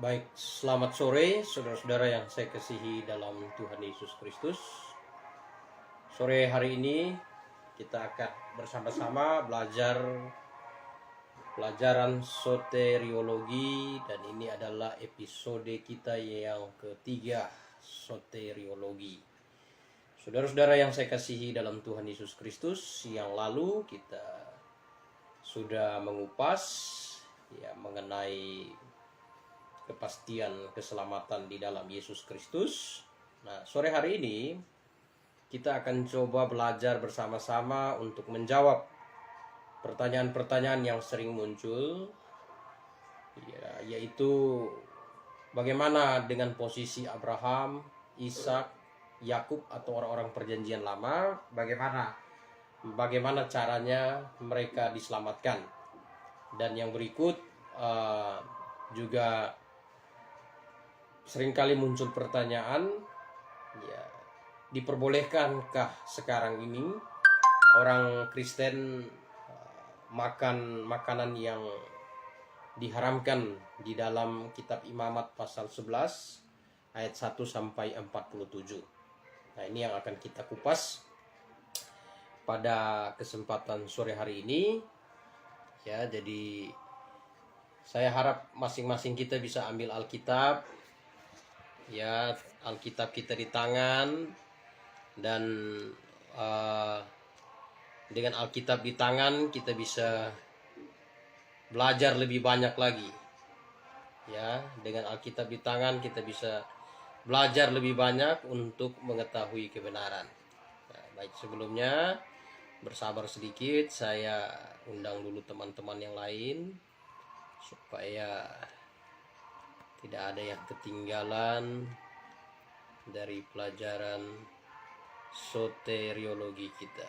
Baik, selamat sore saudara-saudara yang saya kasihi dalam Tuhan Yesus Kristus. Sore hari ini kita akan bersama-sama belajar pelajaran soteriologi, dan ini adalah episode kita yang ketiga, soteriologi. Saudara-saudara yang saya kasihi dalam Tuhan Yesus Kristus, yang lalu kita sudah mengupas mengenai kepastian keselamatan di dalam Yesus Kristus. Nah, sore hari ini kita akan coba belajar bersama-sama untuk menjawab pertanyaan-pertanyaan yang sering muncul, yaitu bagaimana dengan posisi Abraham, Ishak, Yakub atau orang-orang perjanjian lama, bagaimana caranya mereka diselamatkan. Dan yang berikut juga seringkali muncul pertanyaan, diperbolehkankah sekarang ini orang Kristen makan makanan yang diharamkan di dalam kitab Imamat pasal 11 ayat 1 sampai 47. Nah, ini yang akan kita kupas pada kesempatan sore hari ini. Jadi saya harap masing-masing kita bisa ambil Alkitab, Alkitab kita di tangan, dan dengan Alkitab di tangan kita bisa belajar lebih banyak lagi. Dengan Alkitab di tangan kita bisa belajar lebih banyak untuk mengetahui kebenaran. Baik, sebelumnya bersabar sedikit, saya undang dulu teman-teman yang lain supaya tidak ada yang ketinggalan dari pelajaran soteriologi kita.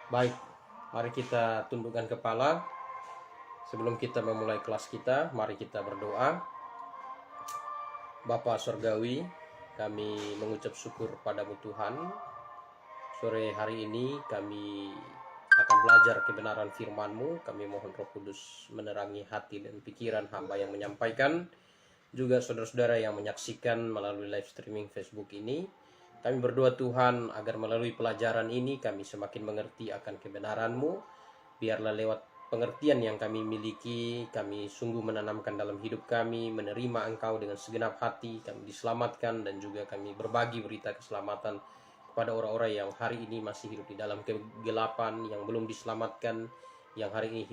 Baik, mari kita tundukkan kepala. Sebelum kita memulai kelas kita, mari kita berdoa. Bapa Surgawi, kami mengucap syukur padamu Tuhan. Sore hari ini kami akan belajar kebenaran firman-Mu. Kami mohon Roh Kudus menerangi hati dan pikiran hamba yang menyampaikan, juga saudara-saudara yang menyaksikan melalui live streaming Facebook ini. Kami berdoa Tuhan agar melalui pelajaran ini kami semakin mengerti akan kebenaran-Mu. Biarlah lewat pengertian yang kami miliki, kami sungguh menanamkan dalam hidup kami, menerima Engkau dengan segenap hati, kami diselamatkan, dan juga kami berbagi berita keselamatan kepada orang-orang yang hari ini masih hidup di dalam kegelapan, yang belum diselamatkan, yang hari ini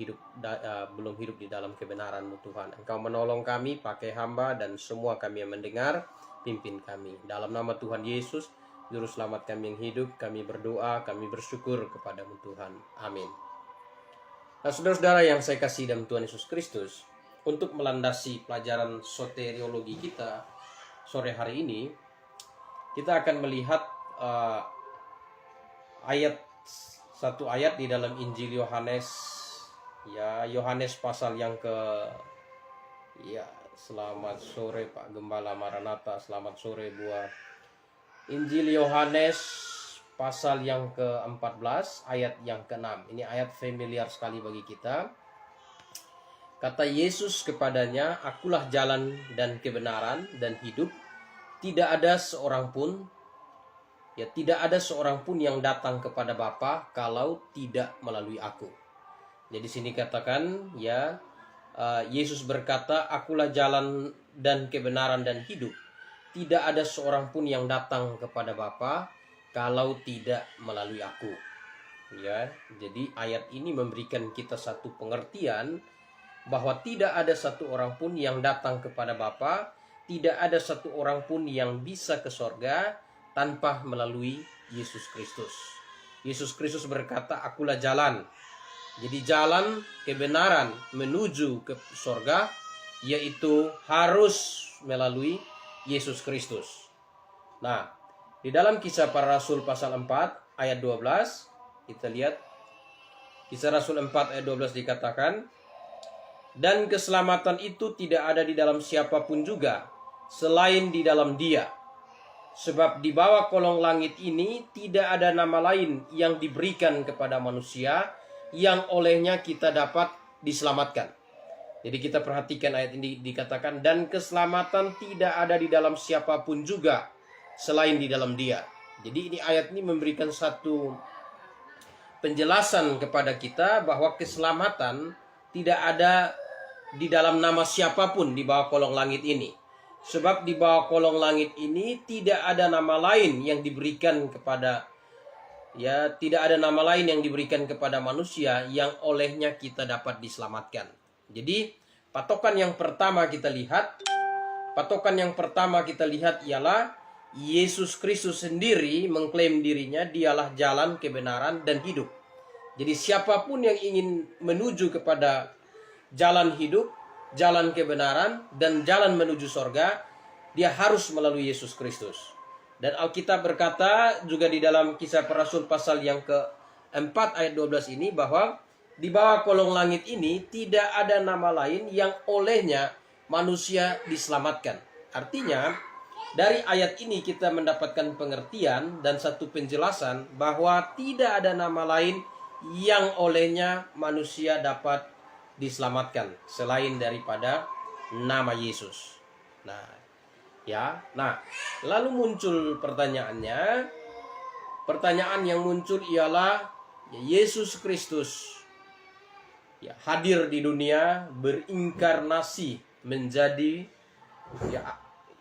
belum hidup di dalam kebenaran-Mu Tuhan. Engkau menolong kami, pakai hamba dan semua kami yang mendengar, pimpin kami. Dalam nama Tuhan Yesus, Juru Selamat kami yang hidup, kami berdoa, kami bersyukur kepada-Mu Tuhan. Amin. Nah, saudara-saudara yang saya kasih dalam Tuhan Yesus Kristus, untuk melandasi pelajaran soteriologi kita sore hari ini, kita akan melihat satu ayat di dalam Injil Yohanes, Yohanes pasal yang selamat sore Pak Gembala Maranatha, selamat sore buah. Injil Yohanes pasal yang ke-14 ayat yang ke-6. Ini ayat familiar sekali bagi kita. Kata Yesus kepadanya, "Akulah jalan dan kebenaran dan hidup. Tidak ada seorang pun yang datang kepada Bapa kalau tidak melalui aku." Jadi sini katakan Yesus berkata, "Akulah jalan dan kebenaran dan hidup. Tidak ada seorang pun yang datang kepada Bapa kalau tidak melalui aku. Ya, jadi ayat ini memberikan kita satu pengertian bahwa tidak ada satu orang pun yang datang kepada Bapa, tidak ada satu orang pun yang bisa ke sorga tanpa melalui Yesus Kristus. Yesus Kristus berkata, akulah jalan. Jadi jalan kebenaran menuju ke sorga, yaitu harus melalui Yesus Kristus. Nah, di dalam Kisah Para Rasul pasal 4 ayat 12, kita lihat Kisah Rasul 4 ayat 12 dikatakan, dan keselamatan itu tidak ada di dalam siapapun juga selain di dalam Dia. Sebab di bawah kolong langit ini tidak ada nama lain yang diberikan kepada manusia yang olehnya kita dapat diselamatkan. Jadi kita perhatikan ayat ini dikatakan, dan keselamatan tidak ada di dalam siapapun juga selain di dalam Dia. Jadi ini ayat ini memberikan satu penjelasan kepada kita bahwa keselamatan tidak ada di dalam nama siapapun di bawah kolong langit ini. Sebab di bawah kolong langit ini tidak ada nama lain yang diberikan kepada tidak ada nama lain yang diberikan kepada manusia yang olehnya kita dapat diselamatkan. Jadi patokan yang pertama kita lihat ialah Yesus Kristus sendiri mengklaim dirinya dialah jalan, kebenaran, dan hidup. Jadi siapapun yang ingin menuju kepada jalan hidup, jalan kebenaran, dan jalan menuju sorga, dia harus melalui Yesus Kristus. Dan Alkitab berkata juga di dalam Kisah Para Rasul pasal yang ke-4 ayat 12 ini, bahwa di bawah kolong langit ini tidak ada nama lain yang olehnya manusia diselamatkan. Artinya dari ayat ini kita mendapatkan pengertian dan satu penjelasan bahwa tidak ada nama lain yang olehnya manusia dapat diselamatkan selain daripada nama Yesus. Lalu muncul pertanyaannya. Pertanyaan yang muncul ialah Yesus Kristus hadir di dunia, berinkarnasi menjadi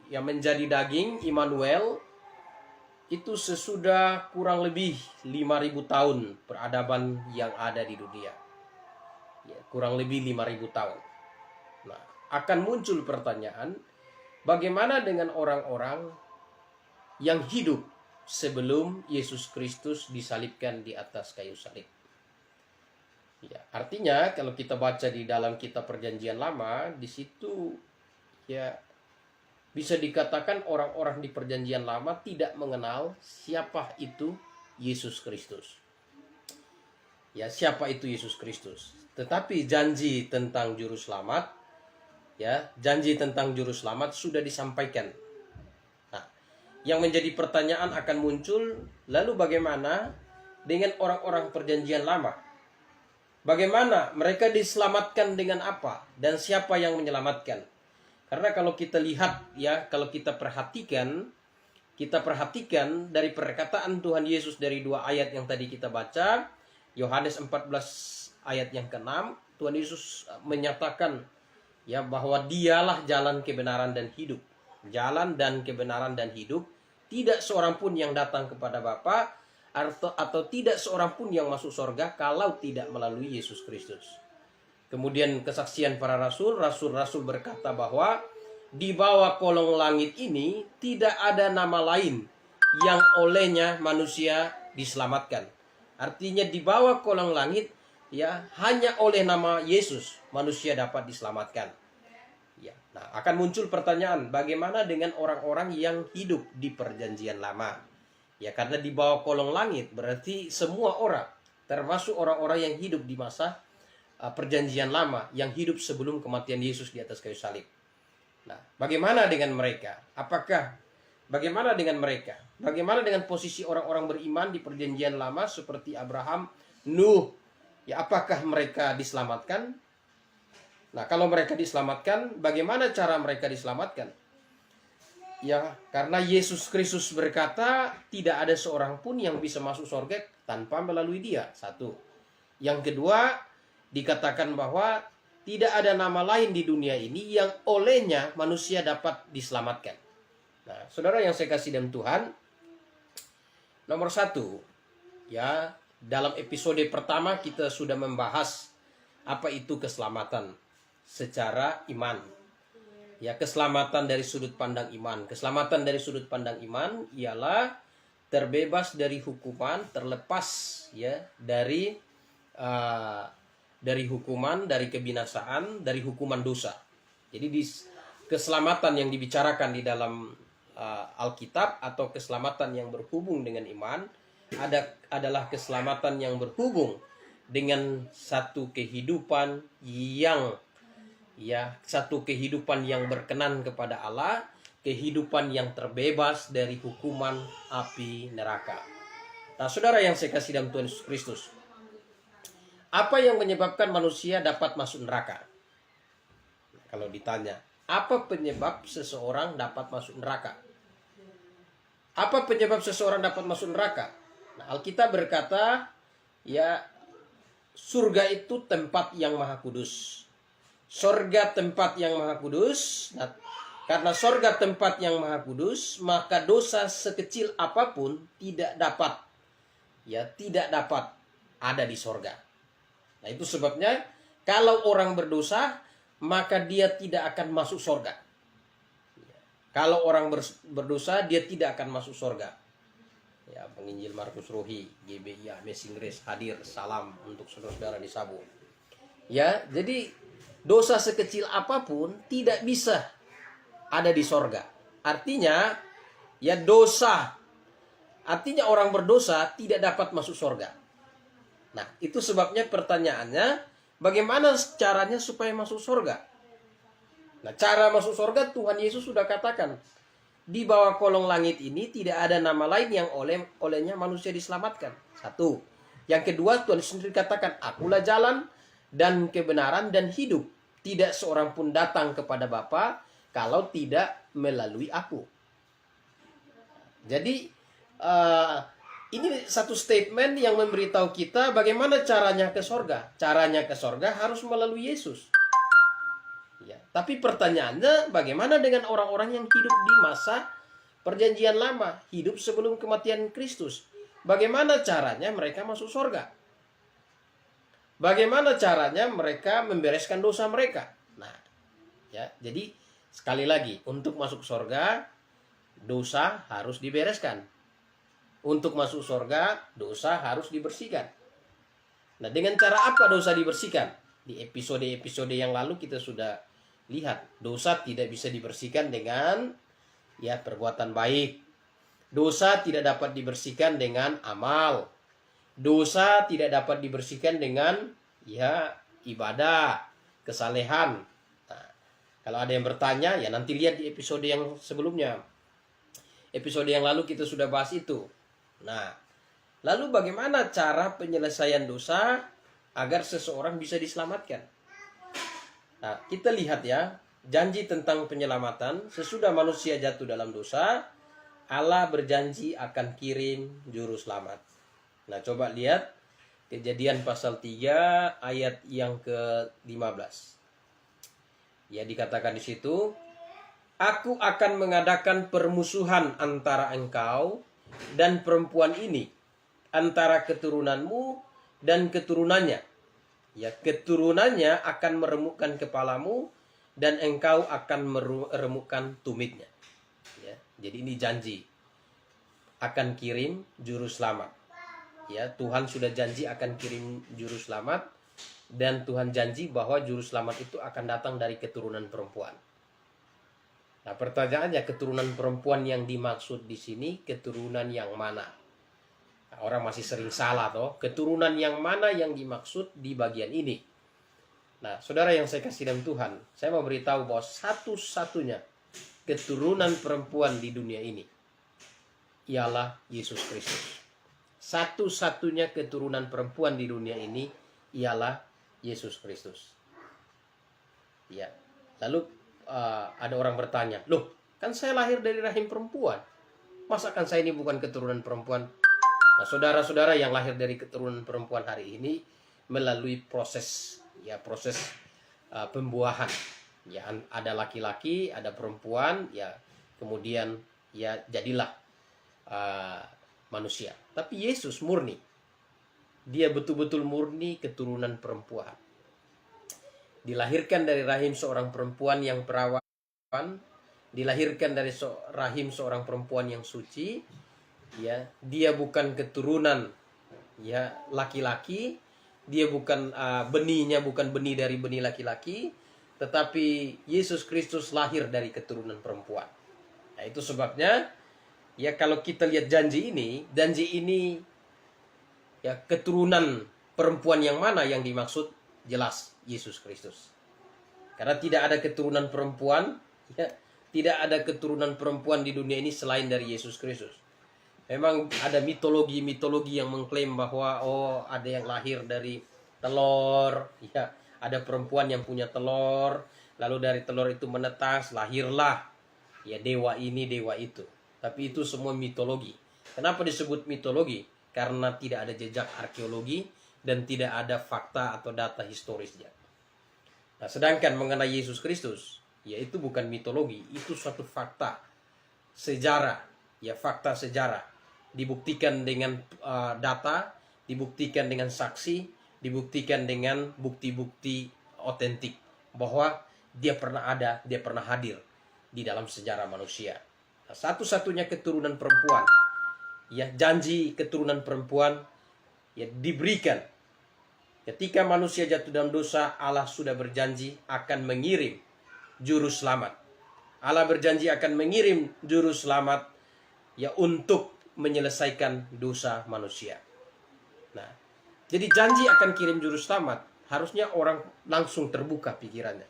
menjadi daging, Immanuel, itu sesudah kurang lebih 5.000 tahun peradaban yang ada di dunia. Kurang lebih 5.000 tahun. Nah, akan muncul pertanyaan, bagaimana dengan orang-orang yang hidup sebelum Yesus Kristus disalibkan di atas kayu salib? Artinya kalau kita baca di dalam kitab Perjanjian Lama, di situ bisa dikatakan orang-orang di Perjanjian Lama tidak mengenal siapa itu Yesus Kristus. Siapa itu Yesus Kristus? Tetapi janji tentang juru selamat, sudah disampaikan. Nah, yang menjadi pertanyaan akan muncul, lalu bagaimana dengan orang-orang Perjanjian Lama? Bagaimana mereka diselamatkan dengan apa? Dan siapa yang menyelamatkan? Karena kalau kita lihat, kalau kita perhatikan dari perkataan Tuhan Yesus dari 2 ayat yang tadi kita baca, Yohanes 14 ayat yang ke-6, Tuhan Yesus menyatakan bahwa dialah jalan, kebenaran, dan hidup. Jalan dan kebenaran dan hidup. Tidak seorang pun yang datang kepada Bapa atau tidak seorang pun yang masuk surga kalau tidak melalui Yesus Kristus. Kemudian kesaksian para rasul-rasul berkata bahwa di bawah kolong langit ini tidak ada nama lain yang olehnya manusia diselamatkan. Artinya di bawah kolong langit hanya oleh nama Yesus manusia dapat diselamatkan. Nah, akan muncul pertanyaan, bagaimana dengan orang-orang yang hidup di Perjanjian Lama? Karena di bawah kolong langit berarti semua orang, termasuk orang-orang yang hidup di masa Perjanjian Lama, yang hidup sebelum kematian Yesus di atas kayu salib. Nah, bagaimana dengan mereka? Bagaimana dengan mereka? Bagaimana dengan posisi orang-orang beriman di Perjanjian Lama seperti Abraham, Nuh? Apakah mereka diselamatkan? Nah, kalau mereka diselamatkan, bagaimana cara mereka diselamatkan? Karena Yesus Kristus berkata, tidak ada seorang pun yang bisa masuk surga tanpa melalui Dia. Satu. Yang kedua, dikatakan bahwa tidak ada nama lain di dunia ini yang olehnya manusia dapat diselamatkan. Nah, saudara yang saya kasih dalam Tuhan, Nomor satu, ya, dalam episode pertama kita sudah membahas apa itu keselamatan secara iman. Ya, keselamatan dari sudut pandang iman. Keselamatan dari sudut pandang iman ialah terbebas dari hukuman, terlepas ya dari hukuman, dari kebinasaan, dari hukuman dosa. Jadi keselamatan yang dibicarakan di dalam Alkitab atau keselamatan yang berhubung dengan iman adalah keselamatan yang berhubung dengan satu kehidupan yang berkenan kepada Allah, kehidupan yang terbebas dari hukuman api neraka. Nah, saudara yang saya kasih dalam Tuhan Yesus Kristus, apa yang menyebabkan manusia dapat masuk neraka? Kalau ditanya, apa penyebab seseorang dapat masuk neraka? Apa penyebab seseorang dapat masuk neraka? Nah, Alkitab berkata, ya, surga itu tempat yang maha kudus. Surga tempat yang maha kudus. Nah, karena surga tempat yang maha kudus, maka dosa sekecil apapun tidak dapat ada di surga. Nah, itu sebabnya kalau orang berdosa, maka dia tidak akan masuk surga. Kalau orang berdosa, dia tidak akan masuk surga. Ya, penginjil Markus Rohi, GBI Amazing Grace hadir. Salam untuk saudara-saudara di Sabu. Ya, jadi dosa sekecil apapun tidak bisa ada di surga. Artinya, ya, artinya orang berdosa tidak dapat masuk surga. Nah, itu sebabnya pertanyaannya, bagaimana caranya supaya masuk surga? Nah, cara masuk surga Tuhan Yesus sudah katakan, di bawah kolong langit ini tidak ada nama lain yang olehnya manusia diselamatkan. Satu. Yang kedua, Tuhan sendiri katakan, akulah jalan dan kebenaran dan hidup. Tidak seorang pun datang kepada Bapa kalau tidak melalui aku. Jadi, ini satu statement yang memberitahu kita bagaimana caranya ke surga. Caranya ke surga harus melalui Yesus. Ya, tapi pertanyaannya, bagaimana dengan orang-orang yang hidup di masa perjanjian lama, hidup sebelum kematian Kristus? Bagaimana caranya mereka masuk surga? Bagaimana caranya mereka membereskan dosa mereka? Nah, ya, jadi sekali lagi, untuk masuk surga, dosa harus dibereskan. Untuk masuk surga, dosa harus dibersihkan. Nah, dengan cara apa dosa dibersihkan? Di episode-episode yang lalu kita sudah lihat, dosa tidak bisa dibersihkan dengan perbuatan baik. Dosa tidak dapat dibersihkan dengan amal. Dosa tidak dapat dibersihkan dengan ibadah, kesalehan. Nah, kalau ada yang bertanya, ya nanti lihat di episode yang sebelumnya. Episode yang lalu kita sudah bahas itu. Nah, lalu bagaimana cara penyelesaian dosa agar seseorang bisa diselamatkan? Nah, kita lihat ya, janji tentang penyelamatan. Sesudah manusia jatuh dalam dosa, Allah berjanji akan kirim juru selamat. Nah, coba lihat Kejadian pasal 3 ayat yang ke-15. Ya, dikatakan di situ, aku akan mengadakan permusuhan antara engkau dan perempuan ini, antara keturunanmu dan keturunannya. Ya, keturunannya akan meremukkan kepalamu dan engkau akan meremukkan tumitnya. Ya, jadi ini janji akan kirim juru selamat. Ya, Tuhan sudah janji akan kirim juru selamat, dan Tuhan janji bahwa juru selamat itu akan datang dari keturunan perempuan. Nah, pertanyaannya, keturunan perempuan yang dimaksud di sini keturunan yang mana? Nah, orang masih sering salah toh, keturunan yang mana yang dimaksud di bagian ini? Nah, saudara yang saya kasih dalam Tuhan, saya mau beritahu bahwa satu-satunya keturunan perempuan di dunia ini ialah Yesus Kristus. Satu-satunya keturunan perempuan di dunia ini ialah Yesus Kristus. Ya. Lalu ada orang bertanya, loh, kan saya lahir dari rahim perempuan, masakan saya ini bukan keturunan perempuan? Nah, saudara-saudara yang lahir dari keturunan perempuan hari ini melalui proses pembuahan. Ya, ada laki-laki, ada perempuan, ya, kemudian ya jadilah manusia. Tapi Yesus murni. Dia betul-betul murni keturunan perempuan. Dilahirkan dari rahim seorang perempuan yang perawan, dilahirkan dari rahim seorang perempuan yang suci. Ya, dia bukan keturunan ya laki-laki, dia bukan benihnya bukan benih dari benih laki-laki, tetapi Yesus Kristus lahir dari keturunan perempuan. Nah, itu sebabnya ya kalau kita lihat janji ini ya keturunan perempuan yang mana yang dimaksud, jelas Yesus Kristus. Karena tidak ada keturunan perempuan, ya, tidak ada keturunan perempuan di dunia ini selain dari Yesus Kristus. Memang ada mitologi yang mengklaim bahwa ada yang lahir dari telur, ya, ada perempuan yang punya telur, lalu dari telur itu menetas, lahirlah ya dewa ini, dewa itu. Tapi itu semua mitologi. Kenapa disebut mitologi? Karena tidak ada jejak arkeologi dan tidak ada fakta atau data historisnya. Nah, sedangkan mengenai Yesus Kristus, yaitu bukan mitologi, itu suatu fakta sejarah, ya fakta sejarah, dibuktikan dengan data, dibuktikan dengan saksi, dibuktikan dengan bukti-bukti otentik bahwa dia pernah ada, dia pernah hadir di dalam sejarah manusia. Nah, satu-satunya keturunan perempuan, ya janji keturunan perempuan ya diberikan ketika manusia jatuh dalam dosa. Allah sudah berjanji akan mengirim juru selamat. Allah berjanji akan mengirim juru selamat ya untuk menyelesaikan dosa manusia. Nah, jadi janji akan kirim juru selamat, harusnya orang langsung terbuka pikirannya.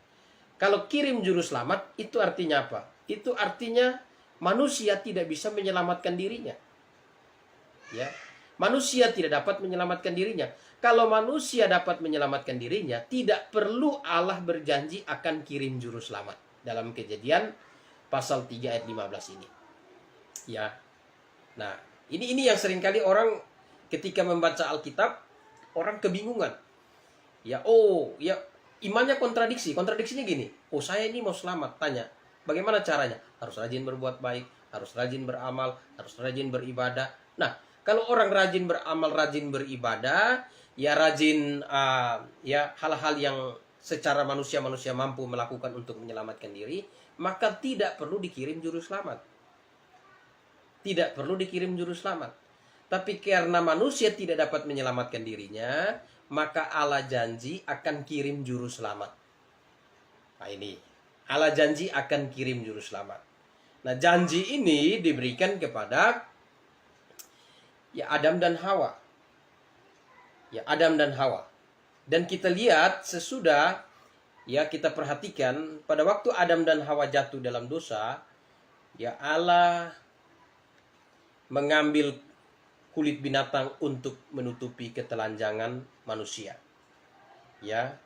Kalau kirim juru selamat, itu artinya apa? Itu artinya manusia tidak bisa menyelamatkan dirinya. Ya, manusia tidak dapat menyelamatkan dirinya. Kalau manusia dapat menyelamatkan dirinya, tidak perlu Allah berjanji akan kirim juru selamat. Dalam Kejadian pasal 3 ayat 15 ini. Ya. Nah, ini yang seringkali orang ketika membaca Alkitab, orang kebingungan. Ya, imannya kontradiksi. Kontradiksinya gini. Saya ini mau selamat. Tanya, bagaimana caranya? Harus rajin berbuat baik, harus rajin beramal, harus rajin beribadah. Nah, kalau orang rajin beramal, rajin beribadah, ya rajin ya hal-hal yang secara manusia mampu melakukan untuk menyelamatkan diri, maka tidak perlu dikirim juru selamat. Tidak perlu dikirim juru selamat. Tapi karena manusia tidak dapat menyelamatkan dirinya, maka Allah janji akan kirim juru selamat. Nah ini, Allah janji akan kirim juru selamat. Nah janji ini diberikan kepada ya Adam dan Hawa. Ya Adam dan Hawa. Dan kita lihat sesudah ya kita perhatikan pada waktu Adam dan Hawa jatuh dalam dosa, ya Allah mengambil kulit binatang untuk menutupi ketelanjangan manusia. Ya.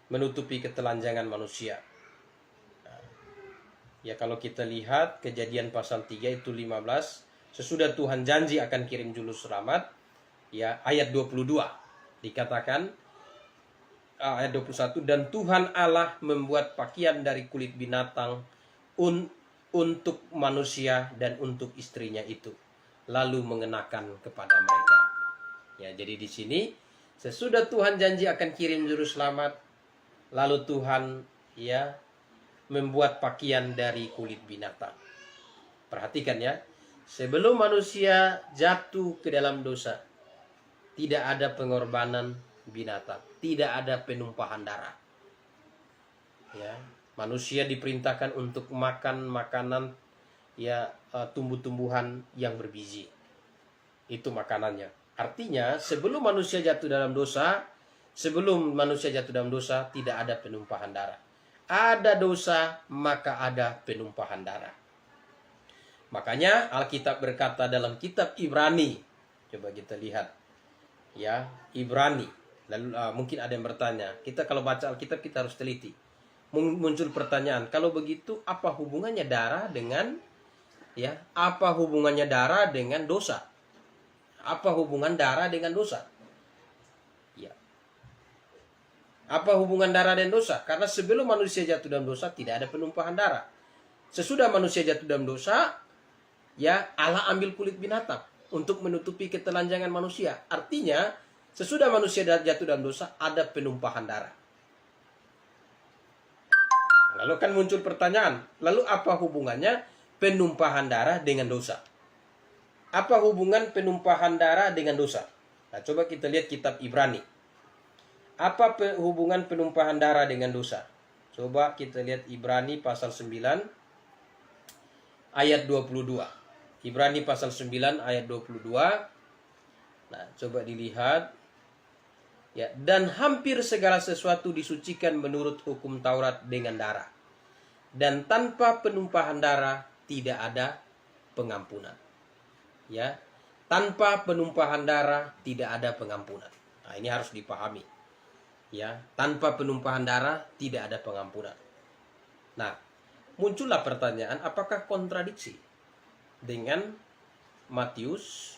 Menutupi ketelanjangan manusia. Ya kalau kita lihat Kejadian pasal 3 itu 15, sesudah Tuhan janji akan kirim juru selamat, ya ayat 22 dikatakan ayat 21, dan Tuhan Allah membuat pakaian dari kulit binatang untuk manusia dan untuk istrinya itu, lalu mengenakan kepada mereka. Ya, jadi di sini sesudah Tuhan janji akan kirim juru selamat, lalu Tuhan ya membuat pakaian dari kulit binatang. Perhatikan ya, sebelum manusia jatuh ke dalam dosa, tidak ada pengorbanan binatang, tidak ada penumpahan darah. Ya, manusia diperintahkan untuk makan makanan ya tumbuh-tumbuhan yang berbiji. Itu makanannya. Artinya sebelum manusia jatuh dalam dosa, tidak ada penumpahan darah. Ada dosa, maka ada penumpahan darah. Makanya Alkitab berkata dalam kitab Ibrani, coba kita lihat ya, Ibrani. Lalu mungkin ada yang bertanya, kita kalau baca Alkitab kita harus teliti. Muncul pertanyaan, kalau begitu apa hubungannya darah dengan ya, apa hubungannya darah dengan dosa? Apa hubungan darah dengan dosa? Ya. Apa hubungan darah dan dosa? Karena sebelum manusia jatuh dalam dosa tidak ada penumpahan darah. Sesudah manusia jatuh dalam dosa, ya Allah ambil kulit binatang untuk menutupi ketelanjangan manusia. Artinya sesudah manusia jatuh dalam dosa ada penumpahan darah. Lalu kan muncul pertanyaan, lalu apa hubungannya penumpahan darah dengan dosa? Apa hubungan penumpahan darah dengan dosa? Nah, coba kita lihat kitab Ibrani. Apa hubungan penumpahan darah dengan dosa? Coba kita lihat Ibrani pasal 9 ayat 22. Ibrani pasal 9 ayat 22. Nah, coba dilihat. Ya, dan hampir segala sesuatu disucikan menurut hukum Taurat dengan darah. Dan tanpa penumpahan darah tidak ada pengampunan. Ya, tanpa penumpahan darah tidak ada pengampunan. Nah, ini harus dipahami. Ya, tanpa penumpahan darah tidak ada pengampunan. Nah, muncullah pertanyaan, apakah kontradiksi dengan Matius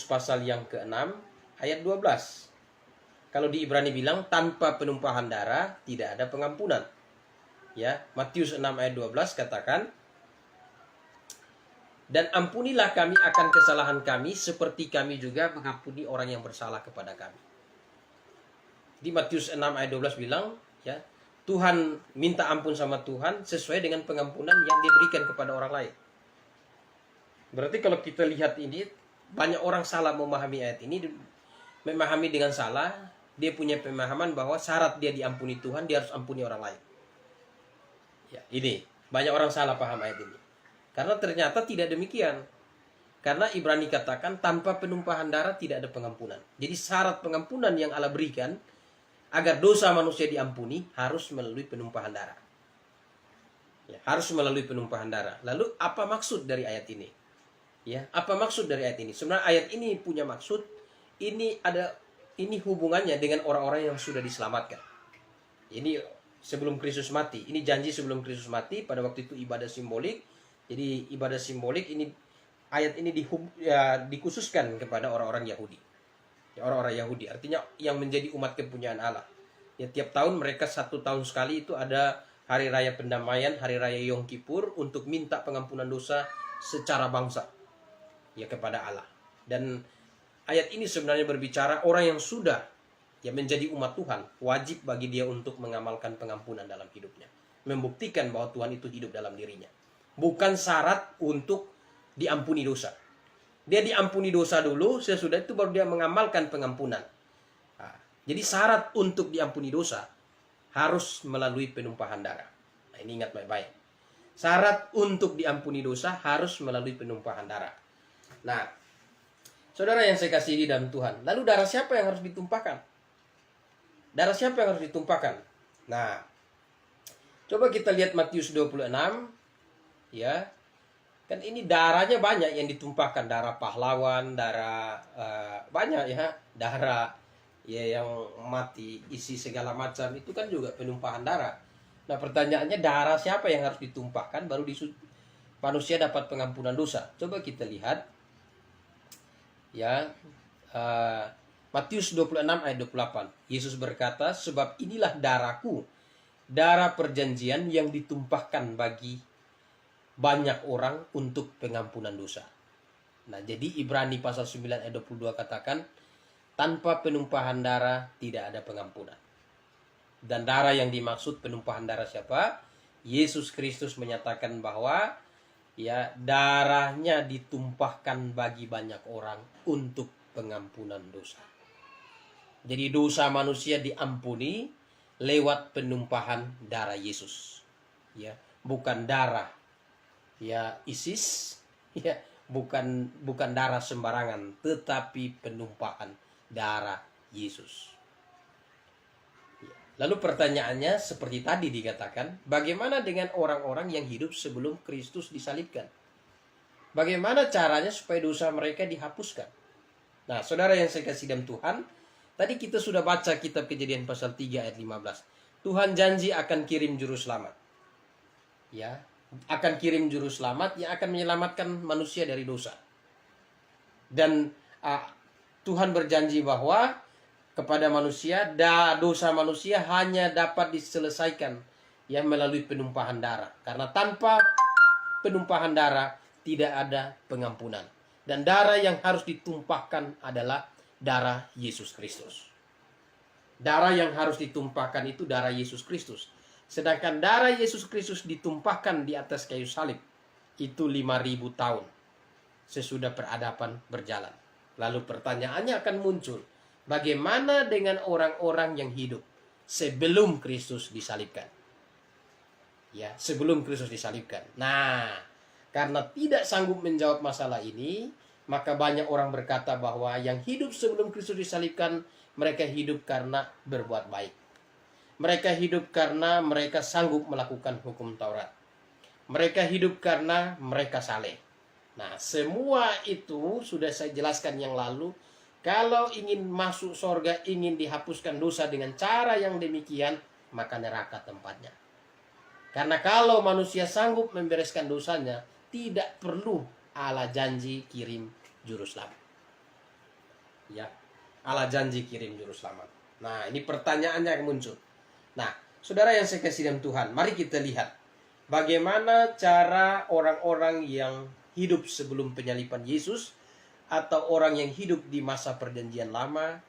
pasal yang ke-6 ayat 12. Kalau di Ibrani bilang tanpa penumpahan darah tidak ada pengampunan. Ya, Matius 6 ayat 12 katakan, dan ampunilah kami akan kesalahan kami seperti kami juga mengampuni orang yang bersalah kepada kami. Di Matius 6 ayat 12 bilang, ya, Tuhan minta ampun sama Tuhan sesuai dengan pengampunan yang diberikan kepada orang lain. Berarti kalau kita lihat ini, banyak orang salah memahami ayat ini, memahami dengan salah. Dia punya pemahaman bahwa syarat dia diampuni Tuhan, dia harus ampuni orang lain. Ya, ini banyak orang salah paham ayat ini. Karena ternyata tidak demikian. Karena Ibrani katakan tanpa penumpahan darah tidak ada pengampunan. Jadi syarat pengampunan yang Allah berikan agar dosa manusia diampuni harus melalui penumpahan darah. Ya, harus melalui penumpahan darah. Lalu apa maksud dari ayat ini? Ya, apa maksud dari ayat ini? Sebenarnya ayat ini punya maksud, ini hubungannya dengan orang-orang yang sudah diselamatkan. Ini sebelum Kristus mati. Ini janji sebelum Kristus mati, pada waktu itu ibadah simbolik. Jadi ibadah simbolik ini, ayat ini dikhususkan kepada orang-orang Yahudi. Ya, orang-orang Yahudi, artinya yang menjadi umat kepunyaan Allah. Ya, tiap tahun mereka 1 tahun sekali itu ada hari raya pendamaian, hari raya Yom Kippur, untuk minta pengampunan dosa secara bangsa, ya, kepada Allah. Dan ayat ini sebenarnya berbicara orang yang sudah, ya, menjadi umat Tuhan, wajib bagi dia untuk mengamalkan pengampunan dalam hidupnya, membuktikan bahwa Tuhan itu hidup dalam dirinya. Bukan syarat untuk diampuni dosa. Dia diampuni dosa dulu, sesudah itu baru dia mengamalkan pengampunan. Nah, jadi syarat untuk diampuni dosa harus melalui penumpahan darah. Nah, ini ingat baik-baik. Syarat untuk diampuni dosa harus melalui penumpahan darah. Nah, saudara yang saya kasihi dalam Tuhan, lalu darah siapa yang harus ditumpahkan? Darah siapa yang harus ditumpahkan? Nah, coba kita lihat Matius 26. Ya, kan ini darahnya banyak yang ditumpahkan, darah pahlawan, darah banyak, ya, darah, ya, yang mati, isi segala macam, itu kan juga penumpahan darah. Nah, pertanyaannya, darah siapa yang harus ditumpahkan baru manusia dapat pengampunan dosa? Coba kita lihat, ya, Matius 26 ayat 28. Yesus berkata, sebab inilah darahku, darah perjanjian yang ditumpahkan bagi banyak orang untuk pengampunan dosa. Nah, jadi Ibrani pasal 9 ayat 22 katakan, tanpa penumpahan darah tidak ada pengampunan. Dan darah yang dimaksud penumpahan darah siapa? Yesus Kristus menyatakan bahwa, ya, darahnya ditumpahkan bagi banyak orang untuk pengampunan dosa. Jadi dosa manusia diampuni lewat penumpahan darah Yesus. Ya, bukan darah, ya, ISIS, ya, bukan darah sembarangan, tetapi penumpahan darah Yesus. Ya. Lalu pertanyaannya seperti tadi dikatakan, bagaimana dengan orang-orang yang hidup sebelum Kristus disalibkan? Bagaimana caranya supaya dosa mereka dihapuskan? Nah, saudara yang saya kasih dalam Tuhan, tadi kita sudah baca kitab Kejadian pasal 3 ayat 15. Tuhan janji akan kirim juru selamat. Ya, akan kirim juru selamat yang akan menyelamatkan manusia dari dosa. Dan Tuhan berjanji bahwa kepada manusia, dosa manusia hanya dapat diselesaikan, ya, melalui penumpahan darah. Karena tanpa penumpahan darah tidak ada pengampunan. Dan darah yang harus ditumpahkan adalah darah Yesus Kristus. Darah yang harus ditumpahkan itu darah Yesus Kristus. Sedangkan darah Yesus Kristus ditumpahkan di atas kayu salib itu 5.000 tahun sesudah peradaban berjalan. Lalu pertanyaannya akan muncul, bagaimana dengan orang-orang yang hidup sebelum Kristus disalibkan? Ya, sebelum Kristus disalibkan. Nah, karena tidak sanggup menjawab masalah ini, maka banyak orang berkata bahwa yang hidup sebelum Kristus disalibkan, mereka hidup karena berbuat baik. Mereka hidup karena mereka sanggup melakukan hukum Taurat. Mereka hidup karena mereka saleh. Nah, semua itu sudah saya jelaskan yang lalu. Kalau ingin masuk surga, ingin dihapuskan dosa dengan cara yang demikian, maka neraka tempatnya. Karena kalau manusia sanggup membereskan dosanya, tidak perlu Allah janji kirim juru selamat. Ya, Allah janji kirim juru selamat. Nah, ini pertanyaannya yang muncul. Nah, saudara yang saya kasih dalam Tuhan, mari kita lihat bagaimana cara orang-orang yang hidup sebelum penyaliban Yesus atau orang yang hidup di masa perjanjian lama,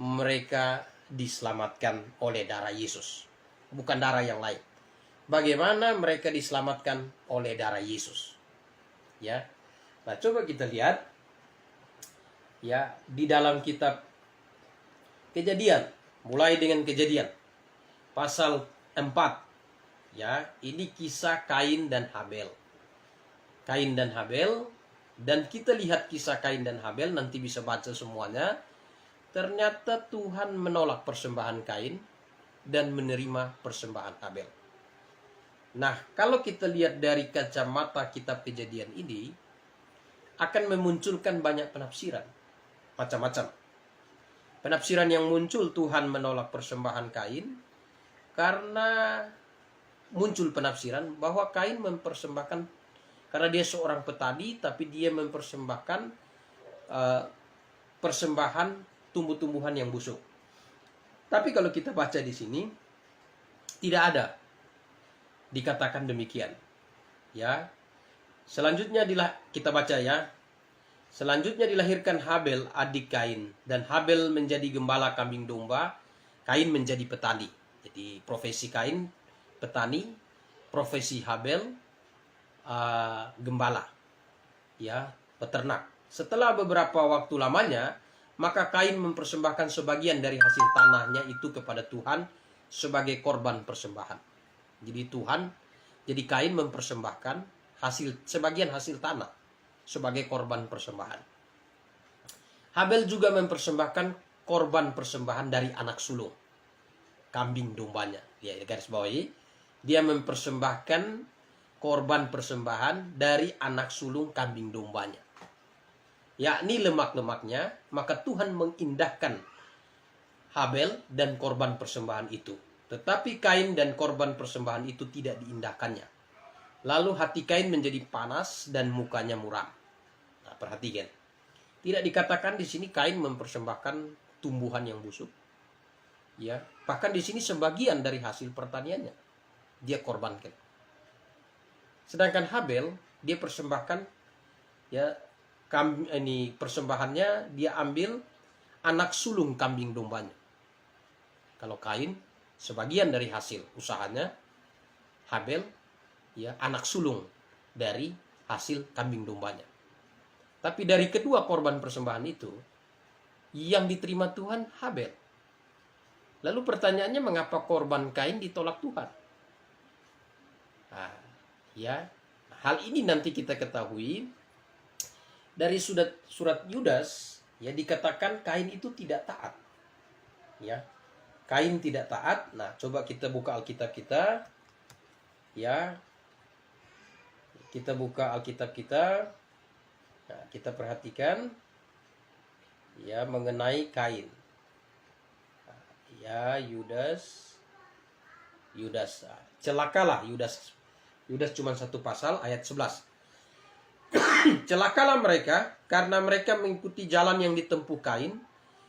mereka diselamatkan oleh darah Yesus, bukan darah yang lain. Bagaimana mereka diselamatkan oleh darah Yesus? Ya. Nah, coba kita lihat ya di dalam kitab Kejadian, mulai dengan Kejadian pasal 4. Ya, ini kisah Kain dan Habel. Kain dan Habel, dan kita lihat kisah Kain dan Habel, nanti bisa baca semuanya. Ternyata Tuhan menolak persembahan Kain dan menerima persembahan Habel. Nah, kalau kita lihat dari kacamata kitab Kejadian ini, akan memunculkan banyak penafsiran. Macam-macam. Penafsiran yang muncul, Tuhan menolak persembahan Kain, karena muncul penafsiran bahwa Kain mempersembahkan, karena dia seorang petani, tapi dia mempersembahkan persembahan tumbuh-tumbuhan yang busuk. Tapi kalau kita baca di sini, tidak ada dikatakan demikian. Ya. Selanjutnya kita baca ya. Selanjutnya dilahirkan Habel adik Kain, dan Habel menjadi gembala kambing domba, Kain menjadi petani. Jadi profesi Kain petani, profesi Habel gembala, ya, peternak. Setelah beberapa waktu lamanya, maka Kain mempersembahkan sebagian dari hasil tanahnya itu kepada Tuhan sebagai korban persembahan. Jadi Kain mempersembahkan sebagian hasil tanah sebagai korban persembahan. Habel juga mempersembahkan korban persembahan dari anak sulung, kambing dombanya. Ya, garis bawahi, dia mempersembahkan korban persembahan dari anak sulung kambing dombanya, yakni lemak-lemaknya. Maka Tuhan mengindahkan Habel dan korban persembahan itu. Tetapi Kain dan korban persembahan itu tidak diindahkannya. Lalu hati Kain menjadi panas dan mukanya muram. Nah, perhatikan. Tidak dikatakan di sini Kain mempersembahkan tumbuhan yang busuk. Ya, bahkan di sini sebagian dari hasil pertaniannya dia korbankan. Sedangkan Habel dia persembahkan, ya, persembahannya dia ambil anak sulung kambing dombanya. Kalau Kain sebagian dari hasil usahanya, Habel ya anak sulung dari hasil kambing dombanya. Tapi dari kedua korban persembahan itu, yang diterima Tuhan Habel. Lalu pertanyaannya, mengapa korban Kain ditolak Tuhan? Nah, ya, hal ini nanti kita ketahui dari surat Yudas, ya, dikatakan Kain itu tidak taat. Ya, Kain tidak taat. Nah, coba kita buka Alkitab kita. Ya, kita buka Alkitab kita. Nah, kita perhatikan ya mengenai Kain. Ya, Yudas. Celakalah Yudas. Yudas cuma satu pasal ayat 11. Celakalah mereka karena mereka mengikuti jalan yang ditempuh Kain,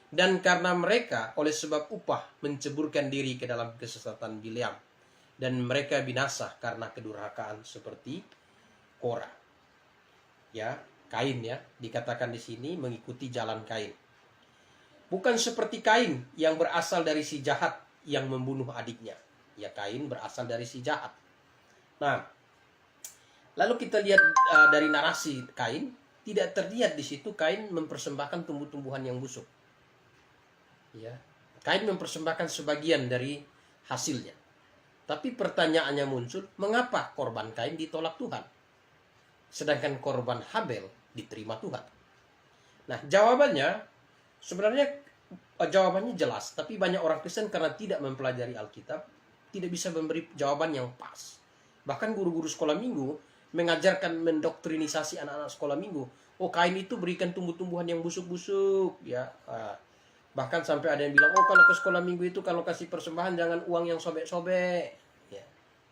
dan karena mereka oleh sebab upah menceburkan diri ke dalam kesesatan Bileam, dan mereka binasa karena kedurhakaan seperti Korah. Ya, Kain ya, dikatakan di sini mengikuti jalan Kain. Bukan seperti Kain yang berasal dari si jahat yang membunuh adiknya. Ya, Kain berasal dari si jahat. Nah, lalu kita lihat dari narasi Kain, tidak terlihat di situ Kain mempersembahkan tumbuh-tumbuhan yang busuk. Ya, Kain mempersembahkan sebagian dari hasilnya. Tapi pertanyaannya muncul, mengapa korban Kain ditolak Tuhan? Sedangkan korban Habel diterima Tuhan. Nah, jawabannya jelas, tapi banyak orang Kristen karena tidak mempelajari Alkitab, tidak bisa memberi jawaban yang pas. Bahkan guru-guru sekolah minggu mengajarkan mendoktrinisasi anak-anak sekolah minggu. Oh, Kain itu berikan tumbuh-tumbuhan yang busuk-busuk, ya. Bahkan sampai ada yang bilang, oh kalau ke sekolah minggu itu kalau kasih persembahan jangan uang yang sobek-sobek. Ya,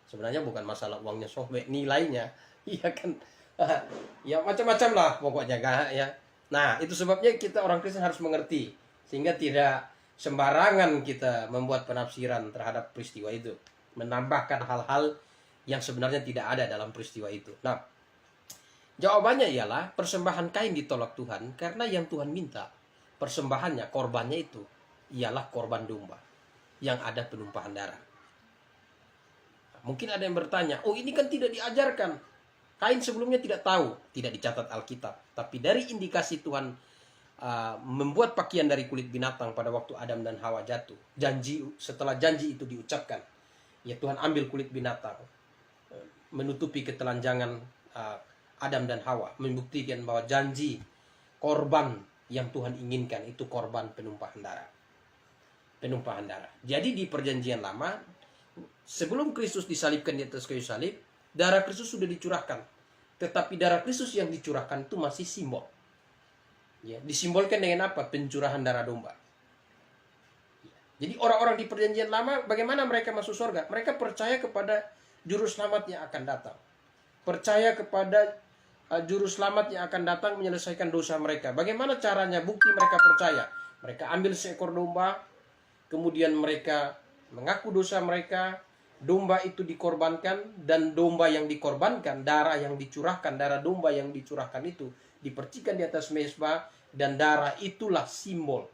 sebenarnya bukan masalah uangnya sobek, nilainya, iya kan. Ya macam-macam lah pokoknya, ya. Nah, itu sebabnya kita orang Kristen harus mengerti sehingga tidak sembarangan kita membuat penafsiran terhadap peristiwa itu, menambahkan hal-hal yang sebenarnya tidak ada dalam peristiwa itu. Nah, jawabannya ialah persembahan Kain ditolak Tuhan karena yang Tuhan minta persembahannya, korbannya itu ialah korban domba yang ada penumpahan darah. Mungkin ada yang bertanya, oh ini kan tidak diajarkan. Kain sebelumnya tidak tahu, tidak dicatat Alkitab. Tapi dari indikasi Tuhan membuat pakaian dari kulit binatang pada waktu Adam dan Hawa jatuh. Setelah janji itu diucapkan, ya Tuhan ambil kulit binatang, menutupi ketelanjangan Adam dan Hawa, membuktikan bahwa janji korban yang Tuhan inginkan itu korban penumpahan darah. Penumpahan darah. Jadi di perjanjian lama, sebelum Kristus disalibkan di atas kayu salib, darah Kristus sudah dicurahkan. Tetapi darah Kristus yang dicurahkan itu masih simbol. Ya, disimbolkan dengan apa? Pencurahan darah domba. Jadi orang-orang di perjanjian lama, bagaimana mereka masuk surga? Mereka percaya kepada juru selamat yang akan datang. Percaya kepada juru selamat yang akan datang menyelesaikan dosa mereka. Bagaimana caranya? Bukti mereka percaya. Mereka ambil seekor domba, kemudian mereka mengaku dosa mereka, domba itu dikorbankan, dan domba yang dikorbankan, darah yang dicurahkan, darah domba yang dicurahkan itu dipercikan di atas mezbah, dan darah itulah simbol,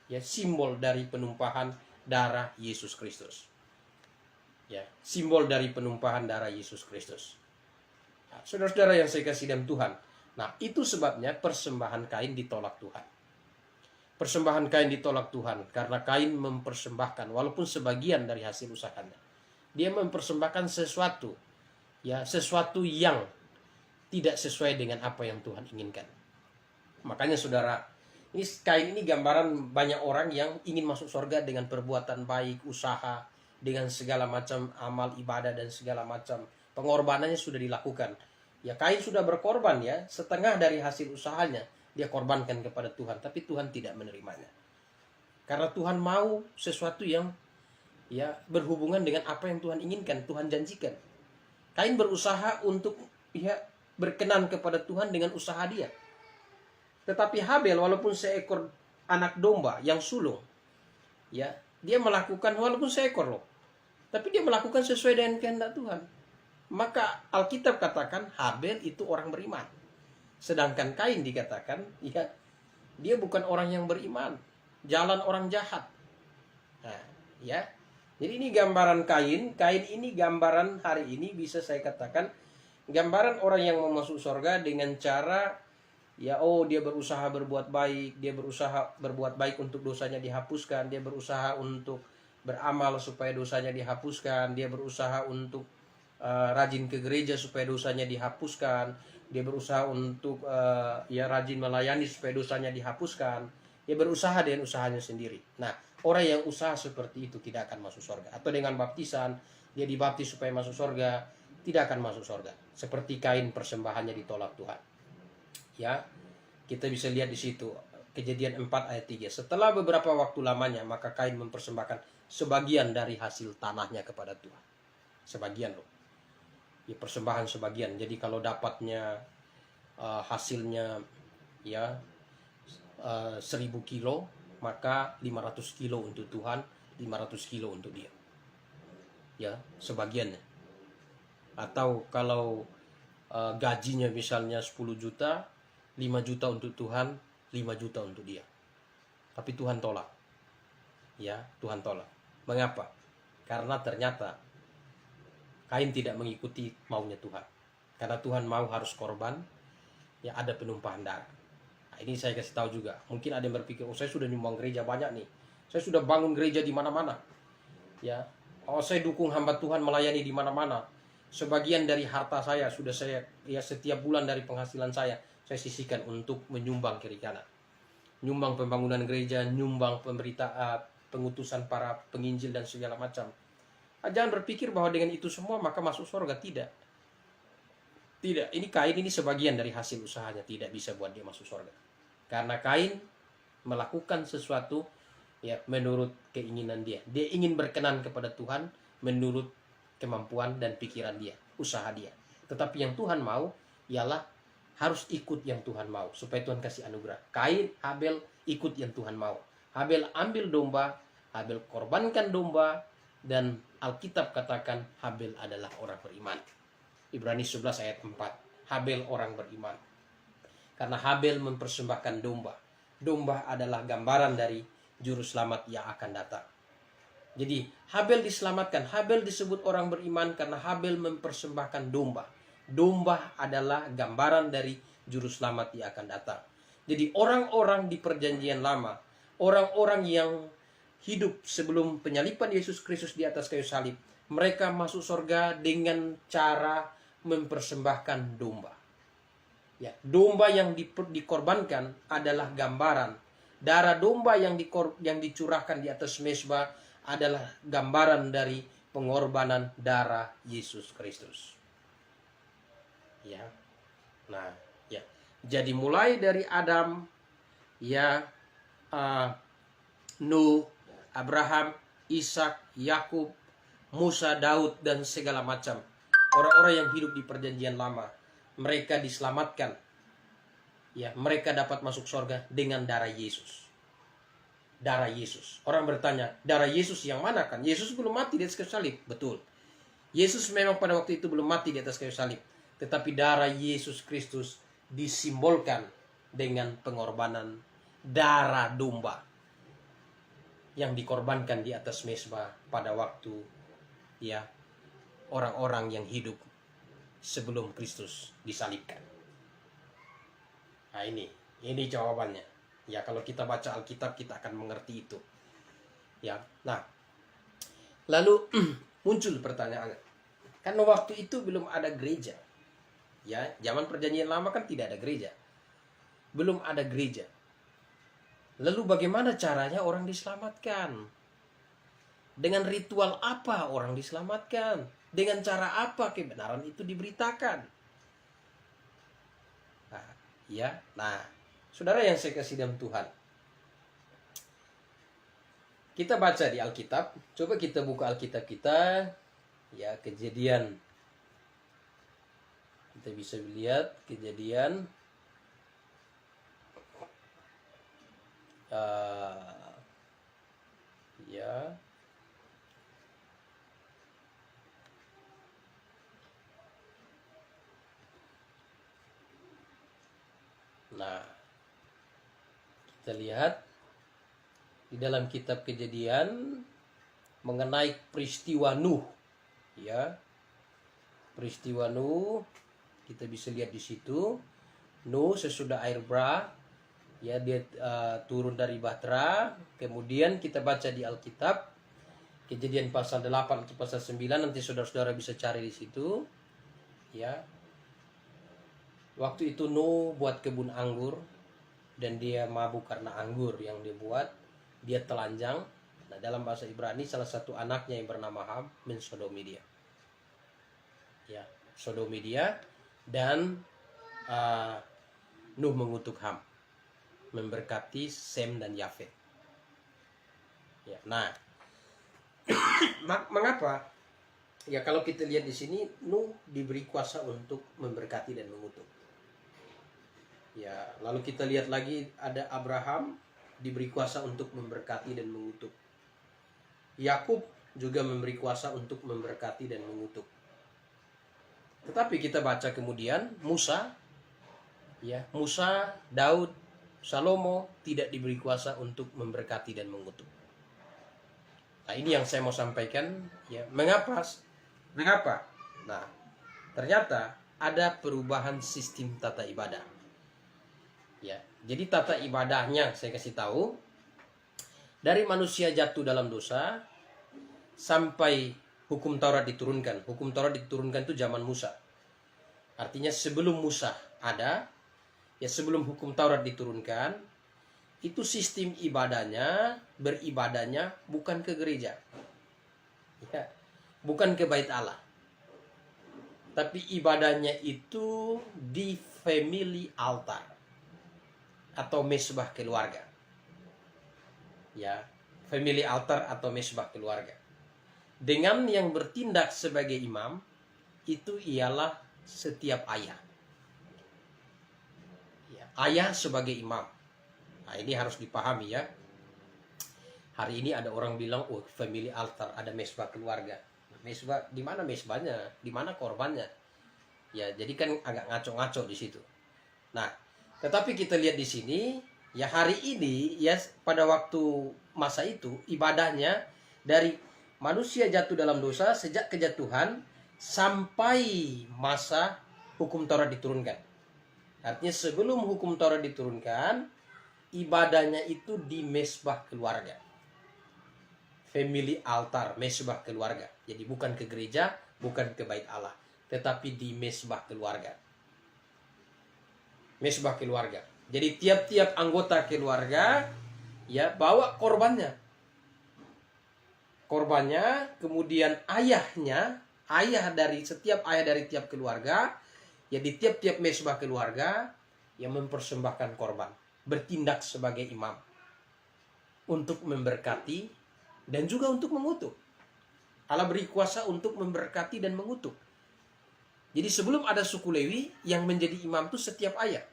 ya, simbol dari penumpahan darah Yesus Kristus. Ya, simbol dari penumpahan darah Yesus Kristus. Nah, saudara-saudara yang saya kasih dalam Tuhan, nah itu sebabnya persembahan Kain ditolak Tuhan. Persembahan Kain ditolak Tuhan karena Kain mempersembahkan walaupun sebagian dari hasil usahanya. Dia mempersembahkan sesuatu, ya, sesuatu yang tidak sesuai dengan apa yang Tuhan inginkan. Makanya saudara, ini Kain ini gambaran banyak orang yang ingin masuk surga dengan perbuatan baik, usaha, dengan segala macam amal ibadah dan segala macam pengorbanannya sudah dilakukan. Ya, Kain sudah berkorban, ya, setengah dari hasil usahanya dia korbankan kepada Tuhan, tapi Tuhan tidak menerimanya. Karena Tuhan mau sesuatu yang, ya, berhubungan dengan apa yang Tuhan inginkan, Tuhan janjikan. Kain berusaha untuk, ya, berkenan kepada Tuhan dengan usaha dia. Tetapi Habel walaupun seekor anak domba yang sulung, ya, dia melakukan walaupun seekor loh, tapi dia melakukan sesuai dengan kehendak Tuhan. Maka Alkitab katakan Habel itu orang beriman. Sedangkan Kain dikatakan, ya, dia bukan orang yang beriman, jalan orang jahat. Nah, ya. Jadi ini gambaran Kain. Kain ini gambaran hari ini bisa saya katakan gambaran orang yang mau masuk surga dengan cara, ya, oh dia berusaha berbuat baik, dia berusaha berbuat baik untuk dosanya dihapuskan, dia berusaha untuk beramal supaya dosanya dihapuskan, dia berusaha untuk rajin ke gereja supaya dosanya dihapuskan, dia berusaha untuk ya rajin melayani supaya dosanya dihapuskan, dia berusaha dengan usahanya sendiri. Nah, orang yang usaha seperti itu tidak akan masuk surga. Atau dengan baptisan, dia dibaptis supaya masuk surga, tidak akan masuk surga. Seperti Kain, persembahannya ditolak Tuhan. Ya, kita bisa lihat di situ Kejadian 4 ayat 3. Setelah beberapa waktu lamanya, maka Kain mempersembahkan sebagian dari hasil tanahnya kepada Tuhan. Sebagian loh. Ya, persembahan sebagian. Jadi kalau dapatnya hasilnya, ya, 1000 kilo, maka 500 kilo untuk Tuhan, 500 kilo untuk dia. Ya, sebagiannya. Atau kalau gajinya misalnya 10 juta, 5 juta untuk Tuhan, 5 juta untuk dia. Tapi Tuhan tolak. Ya, Tuhan tolak. Mengapa? Karena ternyata Kain tidak mengikuti maunya Tuhan. Karena Tuhan mau harus korban, ya ada penumpahan darah. Nah, ini saya kasih tahu juga. Mungkin ada yang berpikir, oh saya sudah nyumbang gereja banyak nih. Saya sudah bangun gereja di mana-mana. Ya, oh saya dukung hamba Tuhan melayani di mana-mana. Sebagian dari harta saya sudah saya, ya setiap bulan dari penghasilan saya sisihkan untuk menyumbang kiri kanan. Nyumbang pembangunan gereja, nyumbang pengutusan para penginjil dan segala macam. Jangan berpikir bahwa dengan itu semua maka masuk surga. Tidak. Tidak. Ini Kain ini sebagian dari hasil usahanya. Tidak bisa buat dia masuk surga. Karena Kain melakukan sesuatu ya menurut keinginan dia. Dia ingin berkenan kepada Tuhan menurut kemampuan dan pikiran dia, usaha dia. Tetapi yang Tuhan mau ialah harus ikut yang Tuhan mau supaya Tuhan kasih anugerah. Kain, Habel ikut yang Tuhan mau. Habel ambil domba, Habel korbankan domba, dan Alkitab katakan Habel adalah orang beriman. Ibrani 11 ayat 4. Habel orang beriman. Karena Habel mempersembahkan domba. Domba adalah gambaran dari juru selamat yang akan datang. Jadi Habel diselamatkan. Habel disebut orang beriman karena Habel mempersembahkan domba. Domba adalah gambaran dari juru selamat yang akan datang. Jadi orang-orang di perjanjian lama, orang-orang yang hidup sebelum penyaliban Yesus Kristus di atas kayu salib, mereka masuk surga dengan cara mempersembahkan domba. Ya, domba yang dikorbankan adalah gambaran. Darah domba yang dicurahkan di atas mezbah adalah gambaran dari pengorbanan darah Yesus Kristus. Ya. Nah, ya. Jadi mulai dari Adam, ya, Nuh, Abraham, Ishak, Yakub, Musa, Daud, dan segala macam orang-orang yang hidup di perjanjian lama, mereka diselamatkan. Ya, mereka dapat masuk surga dengan darah Yesus. Darah Yesus. Orang bertanya, darah Yesus yang mana kan? Yesus belum mati di atas kayu salib. Betul. Yesus memang pada waktu itu belum mati di atas kayu salib. Tetapi darah Yesus Kristus disimbolkan dengan pengorbanan darah domba yang dikorbankan di atas mezbah pada waktu ya orang-orang yang hidup sebelum Kristus disalibkan. Nah ini jawabannya. Ya kalau kita baca Alkitab kita akan mengerti itu. Ya, nah lalu muncul pertanyaannya. Karena waktu itu belum ada gereja. Ya, zaman perjanjian lama kan tidak ada gereja. Belum ada gereja. Lalu bagaimana caranya orang diselamatkan? Dengan ritual apa orang diselamatkan? Dengan cara apa kebenaran itu diberitakan? Nah, ya. Nah, saudara yang saya kasih dalam Tuhan. Kita baca di Alkitab. Coba kita buka Alkitab kita. Ya, Kejadian. Kita bisa lihat Kejadian. Ya. Nah, kita lihat di dalam kitab Kejadian mengenai peristiwa Nuh. Ya. Peristiwa Nuh kita bisa lihat di situ. Nuh sesudah air bah, ya dia turun dari bahtera. Kemudian kita baca di Alkitab Kejadian pasal 8 atau pasal 9, nanti saudara-saudara bisa cari di situ. Ya. Waktu itu Nuh buat kebun anggur dan dia mabuk karena anggur yang dia buat. Dia telanjang. Nah, dalam bahasa Ibrani salah satu anaknya yang bernama Ham mensodomi dia. Ya, sodomi dia dan Nuh mengutuk Ham, memberkati Sem dan Yafet. Ya, nah, mengapa? Ya kalau kita lihat di sini Nuh diberi kuasa untuk memberkati dan mengutuk. Ya, lalu kita lihat lagi ada Abraham diberi kuasa untuk memberkati dan mengutuk. Yakub juga memberi kuasa untuk memberkati dan mengutuk. Tetapi kita baca kemudian Musa, ya, Musa, Daud, Salomo tidak diberi kuasa untuk memberkati dan mengutuk. Nah, ini yang saya mau sampaikan, ya. Mengapa? Mengapa? Nah, ternyata ada perubahan sistem tata ibadah. Ya, jadi tata ibadahnya saya kasih tahu, dari manusia jatuh dalam dosa sampai hukum Taurat diturunkan. Hukum Taurat diturunkan itu zaman Musa. Artinya sebelum Musa ada, ya sebelum hukum Taurat diturunkan, itu sistem ibadahnya, beribadahnya bukan ke gereja, ya, bukan ke bait Allah, tapi ibadahnya itu di family altar atau mesbah keluarga, ya, family altar atau mesbah keluarga. Dengan yang bertindak sebagai imam itu ialah setiap ayah, ya, ayah sebagai imam. Nah, ini harus dipahami, ya. Hari ini ada orang bilang, oh, family altar, ada mesbah keluarga. Mesbah, di mana mesbahnya? Di mana korbannya? Ya, jadi kan agak ngaco-ngaco di situ. Nah, tetapi kita lihat di sini, ya, hari ini, ya, pada waktu masa itu ibadahnya dari manusia jatuh dalam dosa sejak kejatuhan sampai masa hukum Taurat diturunkan. Artinya sebelum hukum Taurat diturunkan, ibadahnya itu di mesbah keluarga, family altar, mesbah keluarga. Jadi bukan ke gereja, bukan ke bait Allah, tetapi di mesbah keluarga. Mesbah keluarga. Jadi tiap-tiap anggota keluarga, ya, bawa korbannya. Korbannya, kemudian ayahnya, setiap ayah dari tiap keluarga, ya, di tiap-tiap mesbah keluarga yang mempersembahkan korban, bertindak sebagai imam untuk memberkati dan juga untuk mengutuk. Allah beri kuasa untuk memberkati dan mengutuk. Jadi sebelum ada suku Lewi, yang menjadi imam itu setiap ayah,